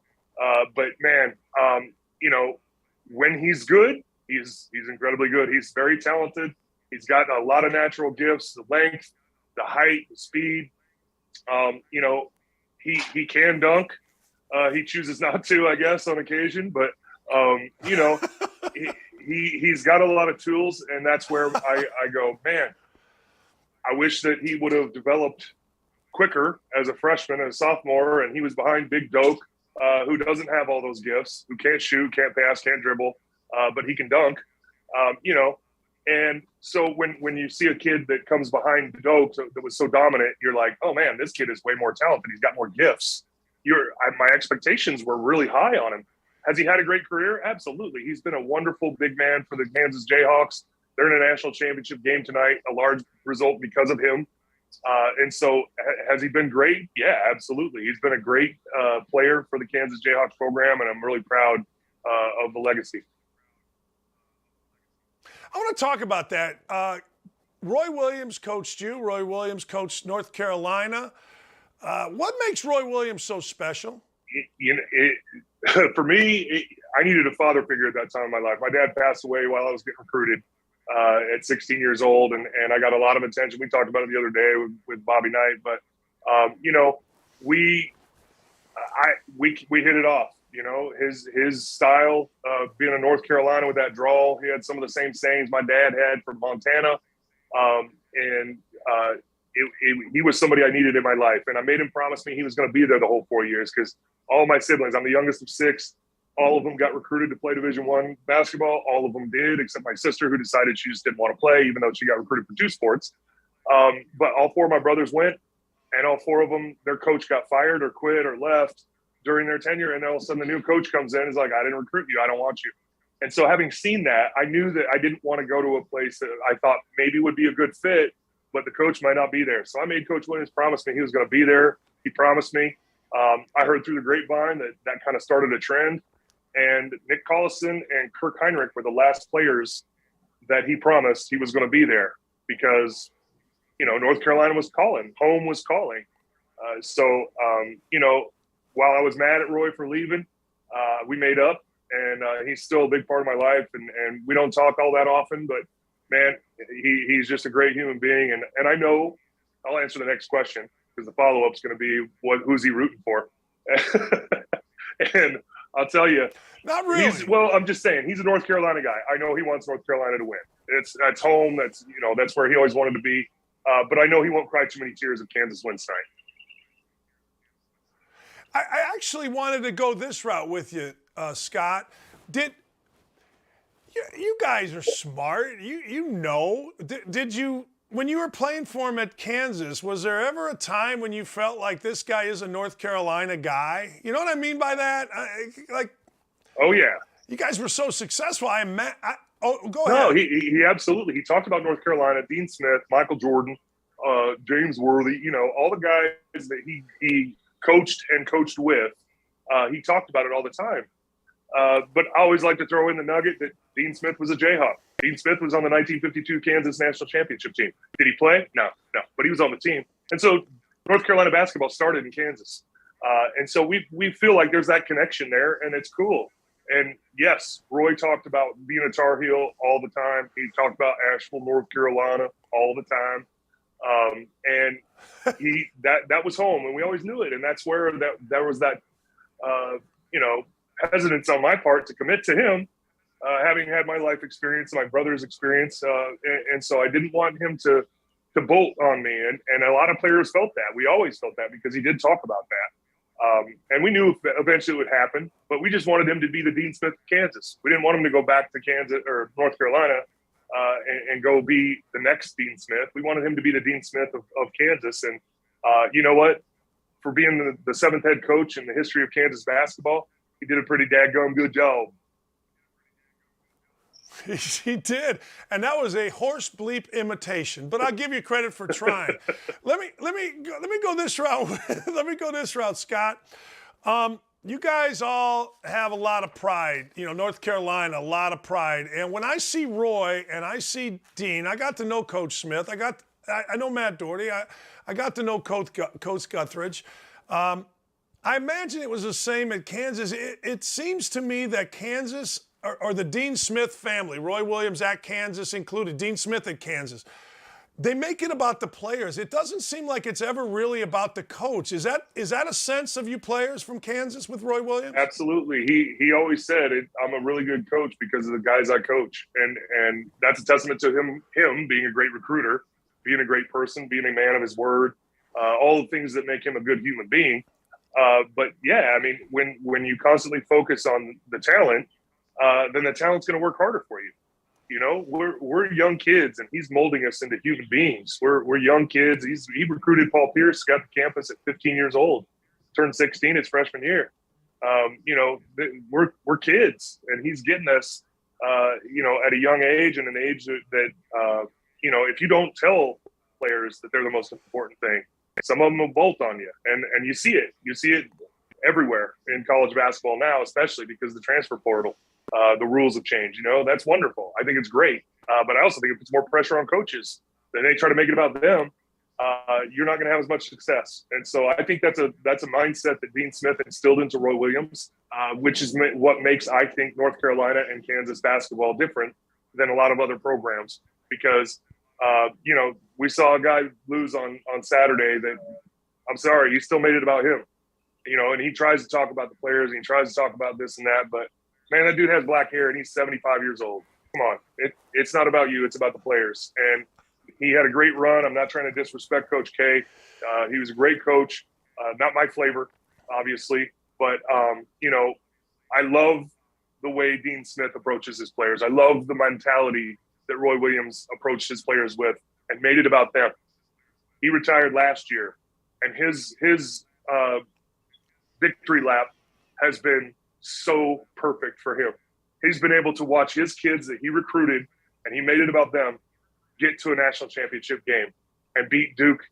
But man, when he's good, he's incredibly good. He's very talented. He's got a lot of natural gifts, the length, the height, the speed. He can dunk. He chooses not to, I guess, on occasion, but he's got a lot of tools, and that's where I go, man, I wish that he would have developed quicker as a freshman and a sophomore, and he was behind Big Doak, who doesn't have all those gifts, who can't shoot, can't pass, can't dribble, but he can dunk, And so when you see a kid that comes behind Doak that was so dominant, you're like, oh man, this kid is way more talented. He's got more gifts. My expectations were really high on him. Has he had a great career? Absolutely. He's been a wonderful big man for the Kansas Jayhawks. They're in a national championship game tonight, a large result because of him. And so has he been great? Yeah, absolutely. He's been a great player for the Kansas Jayhawks program, and I'm really proud of the legacy. I want to talk about that. Roy Williams coached you. Roy Williams coached North Carolina. What makes Roy Williams so special? For me, I needed a father figure at that time in my life. My dad passed away while I was getting recruited at 16 years old, and I got a lot of attention. We talked about it the other day with Bobby Knight, but we hit it off. His style, being in North Carolina with that drawl, he had some of the same sayings my dad had from Montana, he was somebody I needed in my life, and I made him promise me he was going to be there the whole 4 years because all my siblings, I'm the youngest of 6, all of them got recruited to play Division I basketball. All of them did, except my sister, who decided she just didn't want to play, even though she got recruited for 2 sports. But all 4 of my brothers went, and all 4 of them, their coach got fired or quit or left during their tenure, and all of a sudden the new coach comes in and is like, I didn't recruit you, I don't want you. And so having seen that, I knew that I didn't want to go to a place that I thought maybe would be a good fit, but the coach might not be there. So I made Coach Williams promise me he was going to be there. He promised me. I heard through the grapevine that kind of started a trend. And Nick Collison and Kirk Heinrich were the last players that he promised he was going to be there because, North Carolina was calling, home was calling. While I was mad at Roy for leaving, we made up, and he's still a big part of my life. And we don't talk all that often, but man, he's just a great human being. And I know I'll answer the next question because the follow-up is going to be who's he rooting for? And I'll tell you, not really. I'm just saying he's a North Carolina guy. I know he wants North Carolina to win. That's home. That's where he always wanted to be. But I know he won't cry too many tears if Kansas wins tonight. I actually wanted to go this route with you, Scott. You guys are smart. Did you, when you were playing for him at Kansas, was there ever a time when you felt like this guy is a North Carolina guy? You know what I mean by that? Oh, yeah. You guys were so successful. Go ahead. No, he absolutely. He talked about North Carolina, Dean Smith, Michael Jordan, James Worthy, all the guys that he coached and coached with. He talked about it all the time. But I always like to throw in the nugget that Dean Smith was a Jayhawk. Dean Smith was on the 1952 Kansas national championship team. Did he play? No, but he was on the team. And so North Carolina basketball started in Kansas. And so we feel like there's that connection there, and it's cool. And yes, Roy talked about being a Tar Heel all the time. He talked about Asheville, North Carolina all the time. And that was home, and we always knew it. And that's where there was that, hesitance on my part to commit to him, having had my life experience, my brother's experience. And so I didn't want him to bolt on me. And a lot of players felt that. We always felt that because he did talk about that. And we knew eventually it would happen, but we just wanted him to be the Dean Smith of Kansas. We didn't want him to go back to Kansas or North Carolina and go be the next Dean Smith. We wanted him to be the Dean Smith of Kansas. And you know what? For being the 7th head coach in the history of Kansas basketball, he did a pretty daggone good job. He did, and that was a horse bleep imitation. But I'll give you credit for trying. Let me go this route. Let me go this route, Scott. You guys all have a lot of pride. North Carolina, a lot of pride. And when I see Roy and I see Dean, I got to know Coach Smith. I know Matt Doherty. I got to know Coach Guthridge. I imagine it was the same at Kansas. It seems to me that Kansas, or the Dean Smith family, Roy Williams at Kansas included, Dean Smith at Kansas, they make it about the players. It doesn't seem like it's ever really about the coach. Is that a sense of you players from Kansas with Roy Williams? Absolutely. He always said, I'm a really good coach because of the guys I coach. And that's a testament to him being a great recruiter, being a great person, being a man of his word, all the things that make him a good human being. But yeah, I mean, when you constantly focus on the talent, then the talent's going to work harder for you. We're young kids, and he's molding us into human beings. We're young kids. He recruited Paul Pierce, got to campus at 15 years old, turned 16 his freshman year. We're kids, and he's getting us, at a young age, and an age that if you don't tell players that they're the most important thing, some of them will bolt on you, and you see it. You see it everywhere in college basketball now, especially because the transfer portal, the rules have changed. That's wonderful. I think it's great, but I also think it puts more pressure on coaches. Then they try to make it about them. You're not going to have as much success. And so I think that's a mindset that Dean Smith instilled into Roy Williams, which is what makes, I think, North Carolina and Kansas basketball different than a lot of other programs. Because, we saw a guy lose on Saturday that, I'm sorry, he still made it about him. And he tries to talk about the players, and he tries to talk about this and that. But, man, that dude has black hair, and he's 75 years old. Come on. It's not about you. It's about the players. And he had a great run. I'm not trying to disrespect Coach K. He was a great coach. Not my flavor, obviously. But, I love the way Dean Smith approaches his players. I love the mentality that Roy Williams approached his players with and made it about them. He retired last year, and his victory lap has been so perfect for him. He's been able to watch his kids that he recruited, and he made it about them, get to a national championship game and beat Duke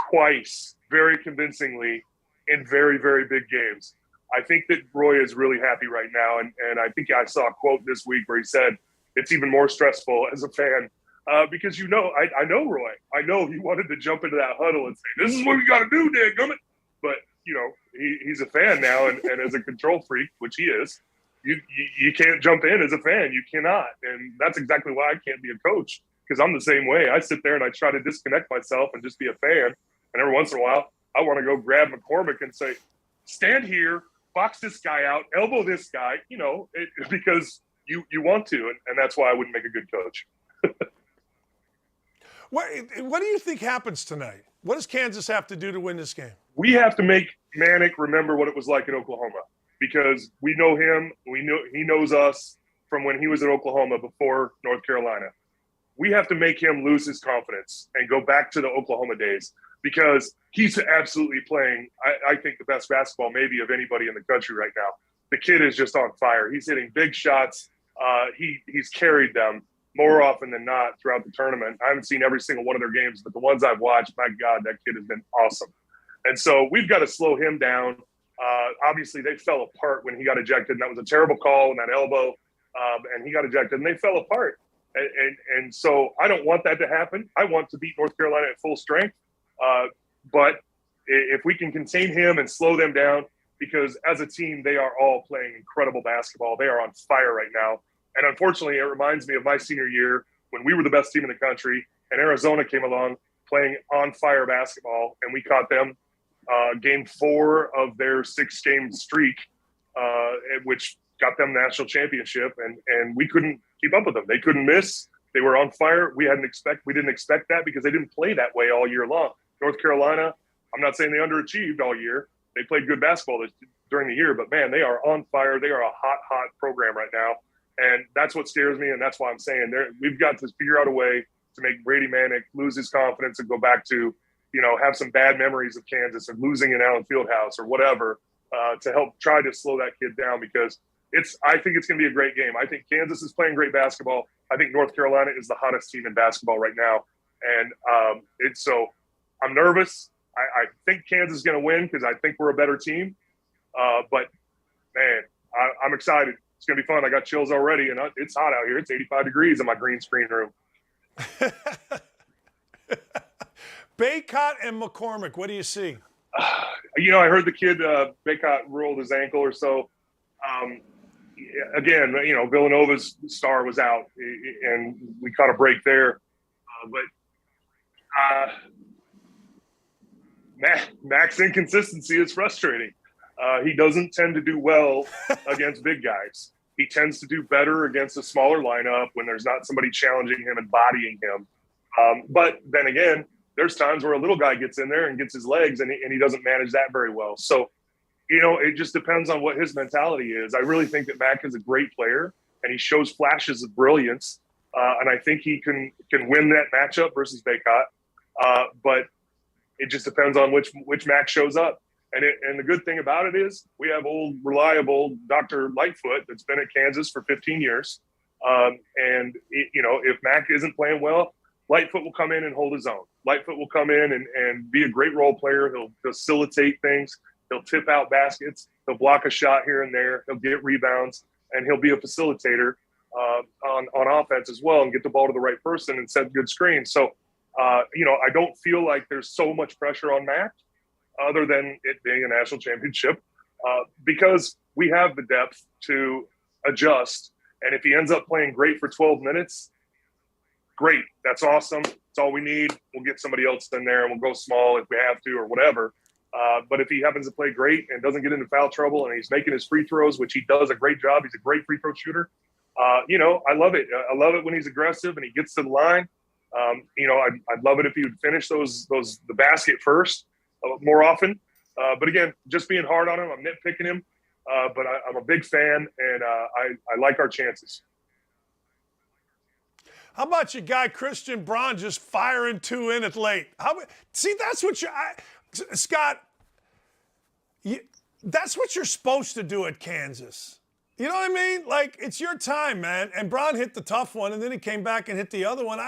twice very convincingly in very, very big games. I think that Roy is really happy right now. And I think I saw a quote this week where he said, it's even more stressful as a fan because, I know Roy. I know he wanted to jump into that huddle and say, this is what we got to do, dadgummit. But, he's a fan now. And as a control freak, which he is, you can't jump in as a fan. You cannot. And that's exactly why I can't be a coach. Because I'm the same way. I sit there and I try to disconnect myself and just be a fan. And every once in a while, I want to go grab McCormick and say, stand here, box this guy out, elbow this guy, because you want to. And that's why I wouldn't make a good coach. What do you think happens tonight? What does Kansas have to do to win this game? We have to make Manek remember what it was like in Oklahoma. Because we know him. He knows us from when he was at Oklahoma before North Carolina. We have to make him lose his confidence and go back to the Oklahoma days because he's absolutely playing, I think, the best basketball maybe of anybody in the country right now. The kid is just on fire. He's hitting big shots. He's carried them more often than not throughout the tournament. I haven't seen every single one of their games, but the ones I've watched, my God, that kid has been awesome. And so we've got to slow him down. Obviously, they fell apart when he got ejected, and that was a terrible call and that elbow, and he got ejected, and they fell apart. And so I don't want that to happen. I want to beat North Carolina at full strength. But if we can contain him and slow them down, because as a team, they are all playing incredible basketball. They are on fire right now. And unfortunately, it reminds me of my senior year when we were the best team in the country and Arizona came along playing on fire basketball. And we caught them game 4 of their 6-game streak, which got them national championship. And we couldn't keep up with them. They couldn't miss. They were on fire. We didn't expect that because they didn't play that way all year long. North Carolina, I'm not saying they underachieved all year. They played good basketball during the year, but man, they are on fire. They are a hot program right now. And that's what scares me. And that's why I'm saying we've got to figure out a way to make Brady Manek lose his confidence and go back to, have some bad memories of Kansas or losing in Allen Fieldhouse or whatever to help try to slow that kid down because I think it's going to be a great game. I think Kansas is playing great basketball. I think North Carolina is the hottest team in basketball right now. And so I'm nervous. I think Kansas is going to win because I think we're a better team. But, man, I'm excited. It's going to be fun. I got chills already, and it's hot out here. It's 85 degrees in my green screen room. Bacot and McCormick, what do you see? I heard the kid, Bacot, rolled his ankle or so. Again, Villanova's star was out, and we caught a break there. Mac's inconsistency is frustrating. He doesn't tend to do well against big guys. He tends to do better against a smaller lineup when there's not somebody challenging him and bodying him. But then again, there's times where a little guy gets in there and gets his legs, and he doesn't manage that very well. So, it just depends on what his mentality is. I really think that Mac is a great player, and he shows flashes of brilliance. And I think he can win that matchup versus Bacot. But it just depends on which Mac shows up. And the good thing about it is we have old, reliable Dr. Lightfoot that's been at Kansas for 15 years. If Mac isn't playing well, Lightfoot will come in and hold his own. Lightfoot will come in and be a great role player. He'll facilitate things. He'll tip out baskets. He'll block a shot here and there. He'll get rebounds, and he'll be a facilitator on offense as well and get the ball to the right person and set good screens. So, I don't feel like there's so much pressure on Mac other than it being a national championship because we have the depth to adjust. And if he ends up playing great for 12 minutes, great. That's awesome. That's all we need. We'll get somebody else in there and we'll go small if we have to or whatever. But if he happens to play great and doesn't get into foul trouble and he's making his free throws, which he does a great job, he's a great free throw shooter. I love it. I love it when he's aggressive and he gets to the line. I'd love it if he would finish the basket first more often. But again, just being hard on him, I'm nitpicking him. But I'm a big fan, and I like our chances. How about your guy Christian Braun just firing 2 in at late? That's what Scott. That's what you're supposed to do at Kansas. You know what I mean? Like, it's your time, man. And Braun hit the tough one, and then he came back and hit the other one.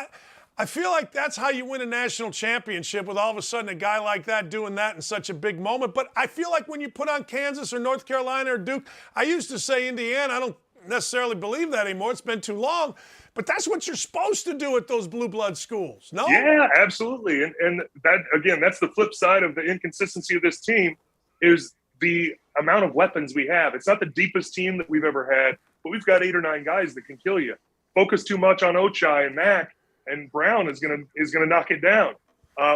I feel like that's how you win a national championship, with all of a sudden a guy like that doing that in such a big moment. But I feel like when you put on Kansas or North Carolina or Duke, I used to say Indiana. I don't necessarily believe that anymore. It's been too long. But that's what you're supposed to do at those blue blood schools, no? Yeah, absolutely. And that, again, that's the flip side of the inconsistency of this team is the amount of weapons we have. It's not the deepest team that we've ever had, but we've got 8 or 9 guys that can kill you. Focus too much on Ochai and Mac, and Brown is gonna knock it down.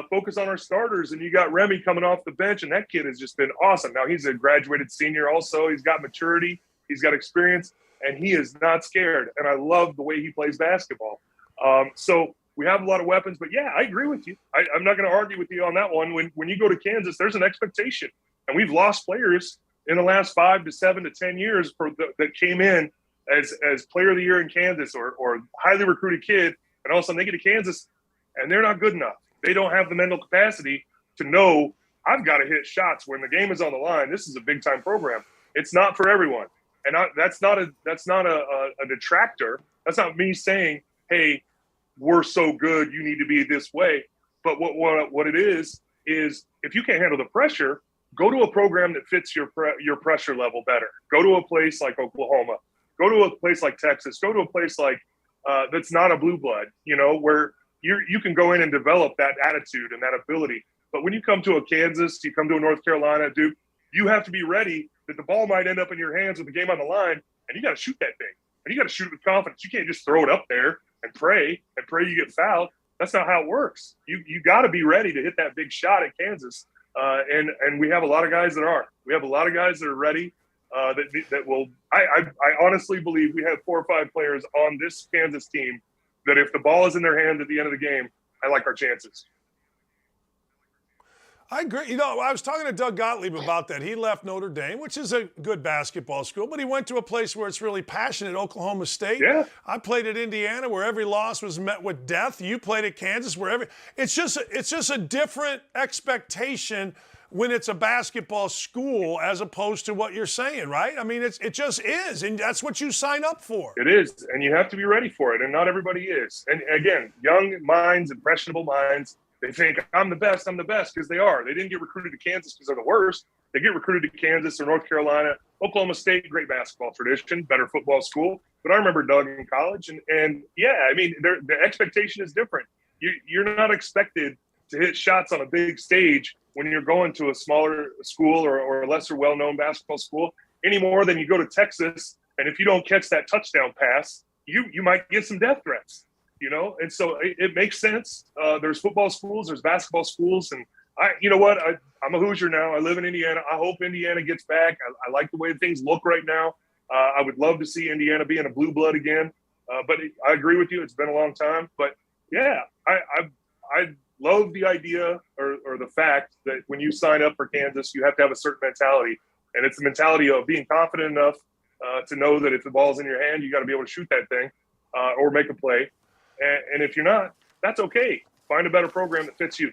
Focus on our starters, and you got Remy coming off the bench, and that kid has just been awesome. Now he's a graduated senior also. He's got maturity. He's got experience, and he is not scared. And I love the way he plays basketball. So we have a lot of weapons, but yeah, I agree with you. I'm not going to argue with you on that one. When you go to Kansas, there's an expectation, and we've lost players in the last 5 to 7 to 10 years that came in as player of the year in Kansas or highly recruited kid. And all of a sudden they get to Kansas and they're not good enough. They don't have the mental capacity to know I've got to hit shots when the game is on the line. This is a big time program. It's not for everyone. And that's not a detractor. That's not me saying, hey, we're so good, you need to be this way. But what it is if you can't handle the pressure, go to a program that fits your pressure level better. Go to a place like Oklahoma. Go to a place like Texas. Go to a place like that's not a blue blood, where you can go in and develop that attitude and that ability. But when you come to a Kansas, you come to a North Carolina, Duke, you have to be ready that the ball might end up in your hands with the game on the line, and you got to shoot that thing. And you got to shoot it with confidence. You can't just throw it up there and pray you get fouled. That's not how it works. You got to be ready to hit that big shot at Kansas. And we have a lot of guys that are. We have a lot of guys that are ready. That will. I honestly believe we have 4 or 5 players on this Kansas team that if the ball is in their hand at the end of the game, I like our chances. I agree. I was talking to Doug Gottlieb about that. He left Notre Dame, which is a good basketball school, but he went to a place where it's really passionate, Oklahoma State. Yeah. I played at Indiana, where every loss was met with death. You played at Kansas, where it's just a different expectation when it's a basketball school as opposed to what you're saying, right? I mean, it just is, and that's what you sign up for. It is, and you have to be ready for it, and not everybody is. And again, young minds, impressionable minds, they think, I'm the best, because they are. They didn't get recruited to Kansas because they're the worst. They get recruited to Kansas or North Carolina. Oklahoma State, great basketball tradition, better football school. But I remember Doug in college, and yeah, I mean, the expectation is different. You're not expected to hit shots on a big stage when you're going to a smaller school or a lesser well-known basketball school any more than you go to Texas. And if you don't catch that touchdown pass, you might get some death threats, And so it makes sense. There's football schools, there's basketball schools. And I'm a Hoosier now. I live in Indiana. I hope Indiana gets back. I like the way things look right now. I would love to see Indiana be in a blue blood again. But I agree with you. It's been a long time. But yeah, I love the idea or the fact that when you sign up for Kansas, you have to have a certain mentality. And it's the mentality of being confident enough to know that if the ball's in your hand, you got to be able to shoot that thing or make a play. And if you're not, that's okay. Find a better program that fits you.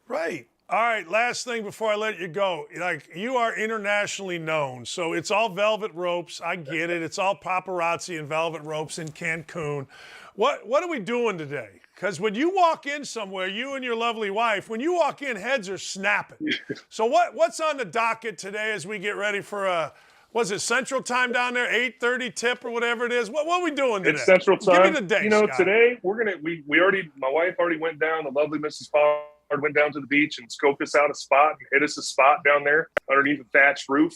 Right. All right, last thing before I let you go. Like, you are internationally known, so it's all velvet ropes. I get it. It's all paparazzi and velvet ropes in Cancun. What are we doing today? Because when you walk in somewhere, you and your lovely wife, when you walk in, heads are snapping. So what's on the docket today as we get ready for was it Central Time down there, 8:30 tip or whatever it is? What are we doing today? It's Central Time. Give me the day, Scott. Today my wife already went down. The lovely Mrs. Pollard went down to the beach and scoped us out a spot and hit us a spot down there underneath a thatched roof.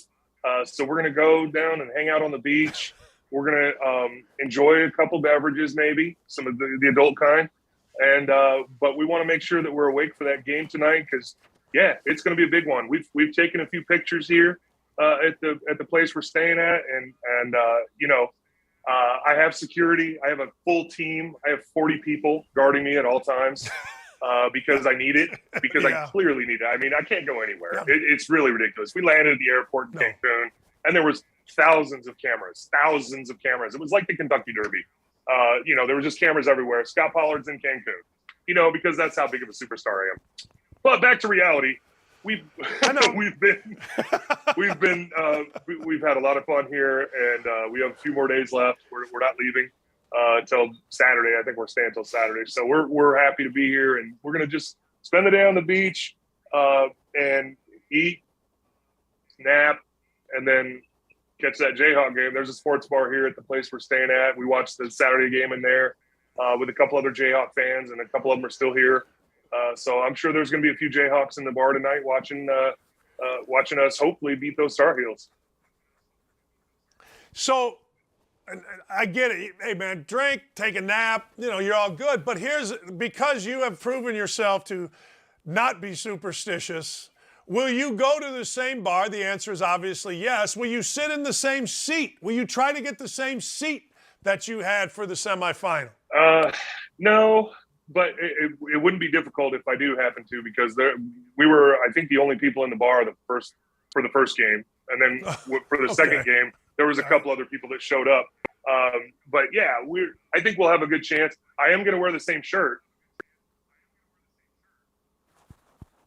So we're going to go down and hang out on the beach. We're going to enjoy a couple beverages, maybe some of the adult kind. And but we want to make sure that we're awake for that game tonight because, yeah, it's going to be a big one. We've taken a few pictures here at the place we're staying at, and I have security. I have a full team. I have 40 people guarding me at all times because I need it. Because I clearly need it. I mean, I can't go anywhere. Yeah. It's really ridiculous. We landed at the airport in Cancun, and there was thousands of cameras. It was like the Kentucky Derby. There were just cameras everywhere. Scot Pollard's in Cancun, because that's how big of a superstar I am. But back to reality. We've had a lot of fun here, and we have a few more days left. We're not leaving until Saturday. I think we're staying until Saturday. So we're happy to be here, and we're gonna just spend the day on the beach and eat, nap, and then catch that Jayhawk game. There's a sports bar here at the place we're staying at. We watched the Saturday game in there with a couple other Jayhawk fans, and a couple of them are still here. So I'm sure there's going to be a few Jayhawks in the bar tonight watching us hopefully beat those Tar Heels. So I get it. Hey, man, drink, take a nap, you're all good. But because you have proven yourself to not be superstitious, will you go to the same bar? The answer is obviously yes. Will you sit in the same seat? Will you try to get the same seat that you had for the semifinal? No. But it wouldn't be difficult if I do happen to, because we were, I think, the only people in the bar for the first game, and then for the second game, there was a couple other people that showed up. But yeah, I think we'll have a good chance. I am going to wear the same shirt.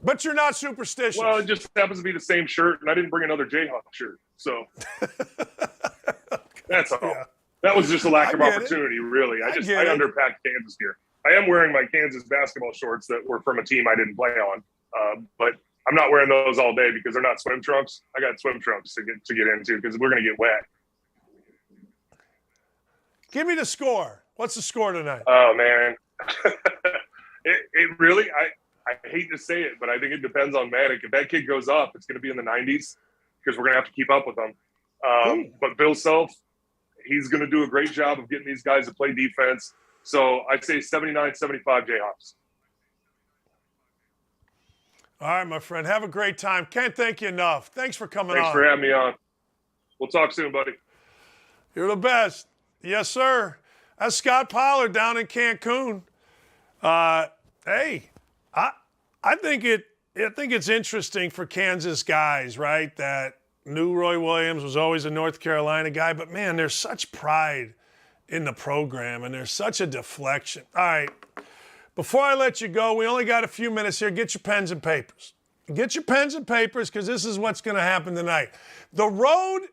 But you're not superstitious. Well, it just happens to be the same shirt, and I didn't bring another Jayhawk shirt, so that's all. Yeah. That was just a lack of opportunity, really. I underpacked Kansas gear. I am wearing my Kansas basketball shorts that were from a team I didn't play on, but I'm not wearing those all day because they're not swim trunks. I got swim trunks to get into because we're going to get wet. Give me the score. What's the score tonight? Oh, man. It really – I hate to say it, but I think it depends on Manek. If that kid goes up, it's going to be in the 90s because we're going to have to keep up with them. But Bill Self, he's going to do a great job of getting these guys to play defense. So I'd say 79-75 Jayhawks. All right, my friend. Have a great time. Can't thank you enough. Thanks for coming on. Thanks for having me on. We'll talk soon, buddy. You're the best. Yes, sir. That's Scot Pollard down in Cancun. Hey, I think it's interesting for Kansas guys, right, that knew Roy Williams was always a North Carolina guy, but, man, there's such pride in the program, and there's such a deflection. All right, before I let you go, we only got a few minutes here. Get your pens and papers. Get your pens and papers because this is what's going to happen tonight. The road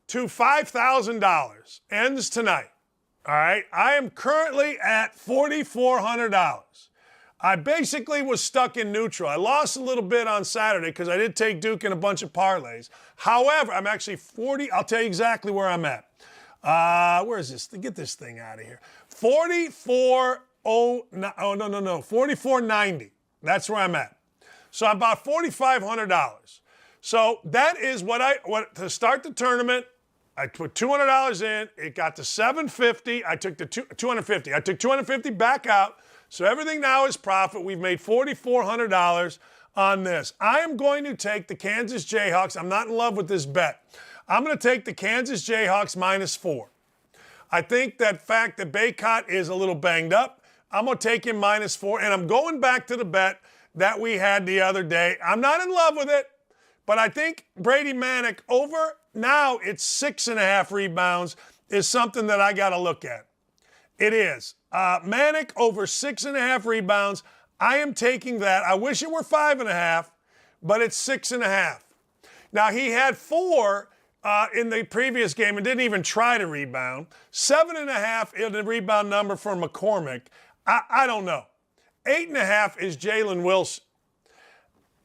to $5,000 ends tonight, all right? I am currently at $4,400. I basically was stuck in neutral. I lost a little bit on Saturday because I did take Duke in a bunch of parlays. However, I'm actually 40. I'll tell you exactly where I'm at. Where is this? Get this thing out of here. 4490. That's where I'm at. So I'm about $4,500. So that is what to start the tournament. I put $200 in. It got to $750. I took the $250. I took $250 back out. So everything now is profit. We've made $4,400 on this. I am going to take the Kansas Jayhawks. I'm not in love with this bet. I'm going to take the Kansas Jayhawks -4. I think that fact that Bacot is a little banged up, I'm going to take him -4, and I'm going back to the bet that we had the other day. I'm not in love with it, but I think Brady Manek over, now it's 6.5 rebounds, is something that I got to look at. It is. Manek over 6.5 rebounds. I am taking that. I wish it were 5.5. but it's 6.5. Now, he had 4 in the previous game and didn't even try to rebound. 7.5 is the rebound number for McCormick. I don't know. 8.5 is Jalen Wilson.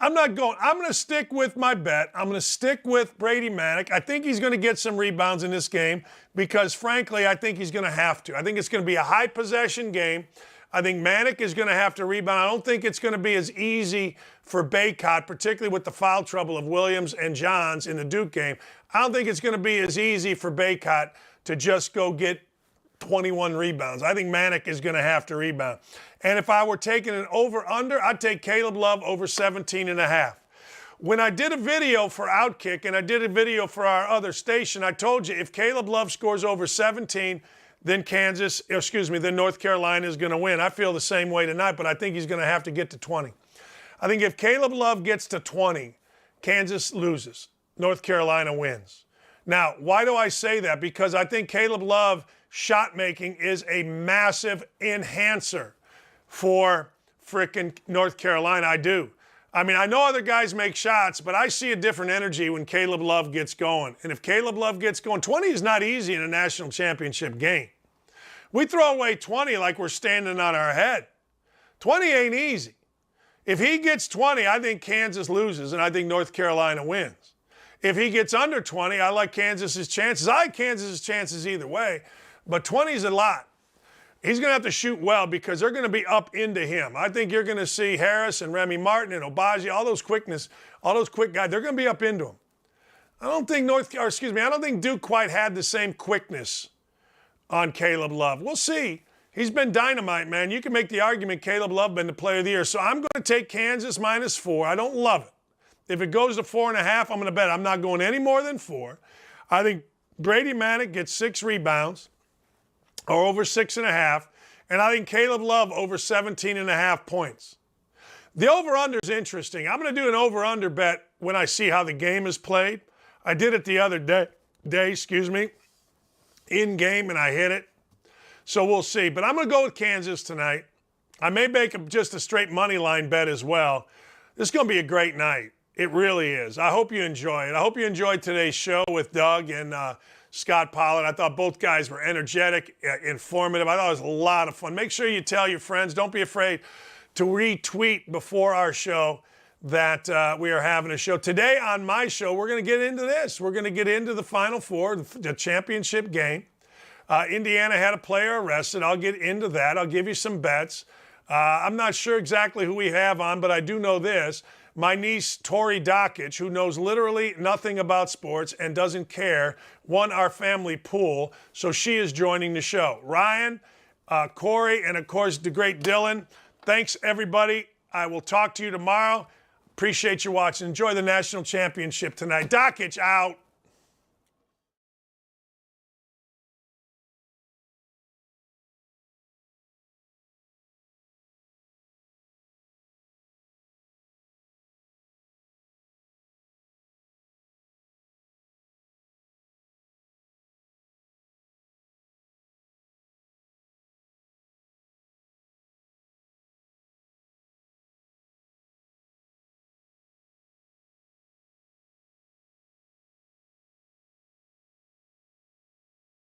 I'm going to stick with my bet. I'm going to stick with Brady Manek. I think he's going to get some rebounds in this game because, frankly, I think he's going to have to. I think it's going to be a high possession game. I think Manek is going to have to rebound. I don't think it's going to be as easy for Bacot, particularly with the foul trouble of Williams and Johns in the Duke game. I don't think it's going to be as easy for Bacot to just go get 21 rebounds. I think Manek is going to have to rebound. And if I were taking an over-under, I'd take Caleb Love over 17.5. When I did a video for Outkick and I did a video for our other station, I told you if Caleb Love scores over 17, then North Carolina is going to win. I feel the same way tonight, but I think he's going to have to get to 20. I think if Caleb Love gets to 20, Kansas loses. North Carolina wins. Now, why do I say that? Because I think Caleb Love shot making is a massive enhancer for frickin' North Carolina. I do. I mean, I know other guys make shots, but I see a different energy when Caleb Love gets going. And if Caleb Love gets going, 20 is not easy in a national championship game. We throw away 20 like we're standing on our head. 20 ain't easy. If he gets 20, I think Kansas loses, and I think North Carolina wins. If he gets under 20, I like Kansas's chances. I like Kansas's chances either way, but 20 is a lot. He's going to have to shoot well because they're going to be up into him. I think you're going to see Harris and Remy Martin and Obaji, all those quick guys, they're going to be up into him. I don't think Duke quite had the same quickness on Caleb Love. We'll see. He's been dynamite, man. You can make the argument Caleb Love been the player of the year. So I'm going to take Kansas -4. I don't love it. If it goes to 4.5, I'm going to bet I'm not going any more than 4. I think Brady Manek gets 6 rebounds or over 6.5. And I think Caleb Love over 17.5 points. The over-under is interesting. I'm going to do an over-under bet when I see how the game is played. I did it the other day, in game, and I hit it. So we'll see. But I'm going to go with Kansas tonight. I may make just a straight money line bet as well. This is going to be a great night. It really is. I hope you enjoy it. I hope you enjoyed today's show with Doug and Scott Pollard. I thought both guys were energetic, informative. I thought it was a lot of fun. Make sure you tell your friends. Don't be afraid to retweet before our show that we are having a show. Today on my show, we're going to get into this. We're going to get into the Final Four, the championship game. Indiana had a player arrested. I'll get into that. I'll give you some bets. I'm not sure exactly who we have on, but I do know this. My niece, Tori Dakich, who knows literally nothing about sports and doesn't care, won our family pool, so she is joining the show. Ryan, Corey, and, of course, the great Dylan. Thanks, everybody. I will talk to you tomorrow. Appreciate you watching. Enjoy the national championship tonight. Dakich out.